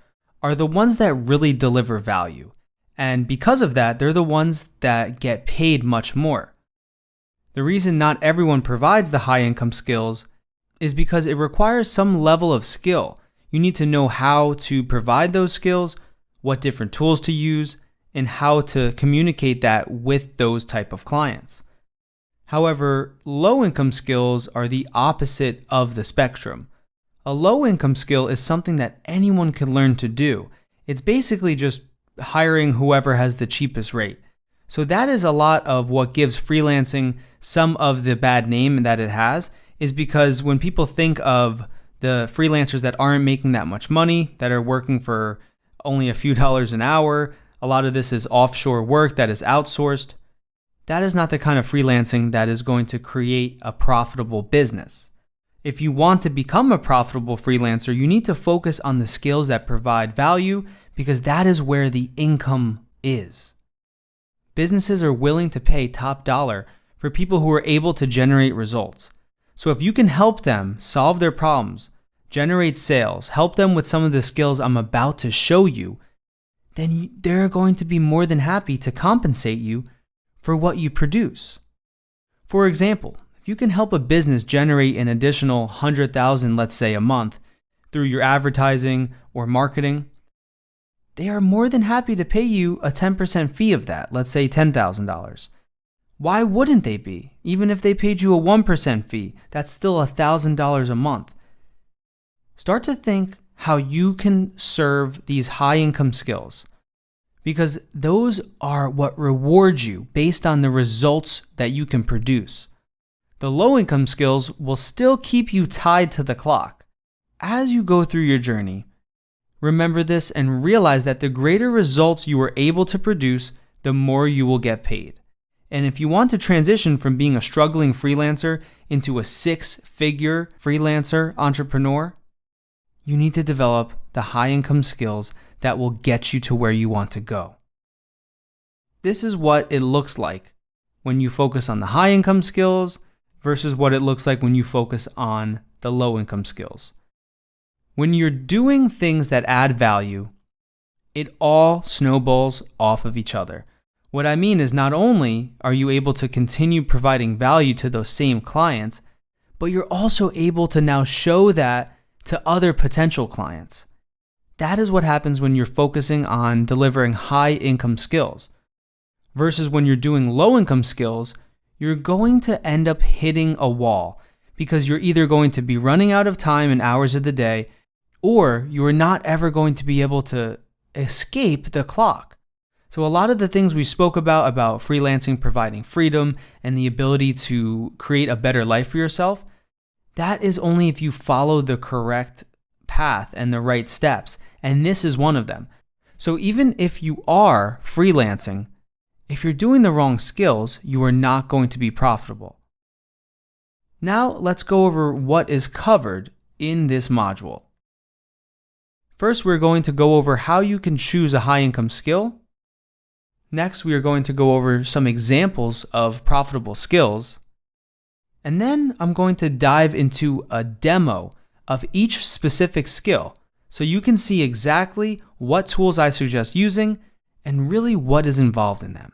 are the ones that really deliver value. And because of that, they're the ones that get paid much more. The reason not everyone provides the high income skills is because it requires some level of skill. You need to know how to provide those skills, what different tools to use, and how to communicate that with those type of clients. However, low income skills are the opposite of the spectrum. A low income skill is something that anyone can learn to do. It's basically just hiring whoever has the cheapest rate. So that is a lot of what gives freelancing some of the bad name that it has, is because when people think of the freelancers that aren't making that much money, that are working for only a few dollars an hour, a lot of this is offshore work that is outsourced. That is not the kind of freelancing that is going to create a profitable business. If you want to become a profitable freelancer, you need to focus on the skills that provide value because that is where the income is. Businesses are willing to pay top dollar for people who are able to generate results. So if you can help them solve their problems, generate sales, help them with some of the skills I'm about to show you, then they're going to be more than happy to compensate you for what you produce. For example, if you can help a business generate an additional $100,000, let's say a month, through your advertising or marketing, they are more than happy to pay you a 10% fee of that, let's say $10,000. Why wouldn't they be? Even if they paid you a 1% fee, that's still $1,000 a month. Start to think how you can serve these high income skills, because those are what reward you based on the results that you can produce. The low income skills will still keep you tied to the clock. As you go through your journey, remember this and realize that the greater results you are able to produce, the more you will get paid. And if you want to transition from being a struggling freelancer into a 6-figure freelancer entrepreneur, you need to develop the high income skills that will get you to where you want to go. This is what it looks like when you focus on the high income skills versus what it looks like when you focus on the low income skills. When you're doing things that add value, it all snowballs off of each other. What I mean is not only are you able to continue providing value to those same clients, but you're also able to now show that to other potential clients. That is what happens when you're focusing on delivering high income skills. Versus when you're doing low income skills, you're going to end up hitting a wall because you're either going to be running out of time and hours of the day, or you are not ever going to be able to escape the clock. So a lot of the things we spoke about freelancing providing freedom and the ability to create a better life for yourself, that is only if you follow the correct path and the right steps. And this is one of them. So even if you are freelancing, if you're doing the wrong skills, you are not going to be profitable. Now let's go over what is covered in this module. First, we're going to go over how you can choose a high income skill. Next, we are going to go over some examples of profitable skills. And then I'm going to dive into a demo of each specific skill so you can see exactly what tools I suggest using and really what is involved in them.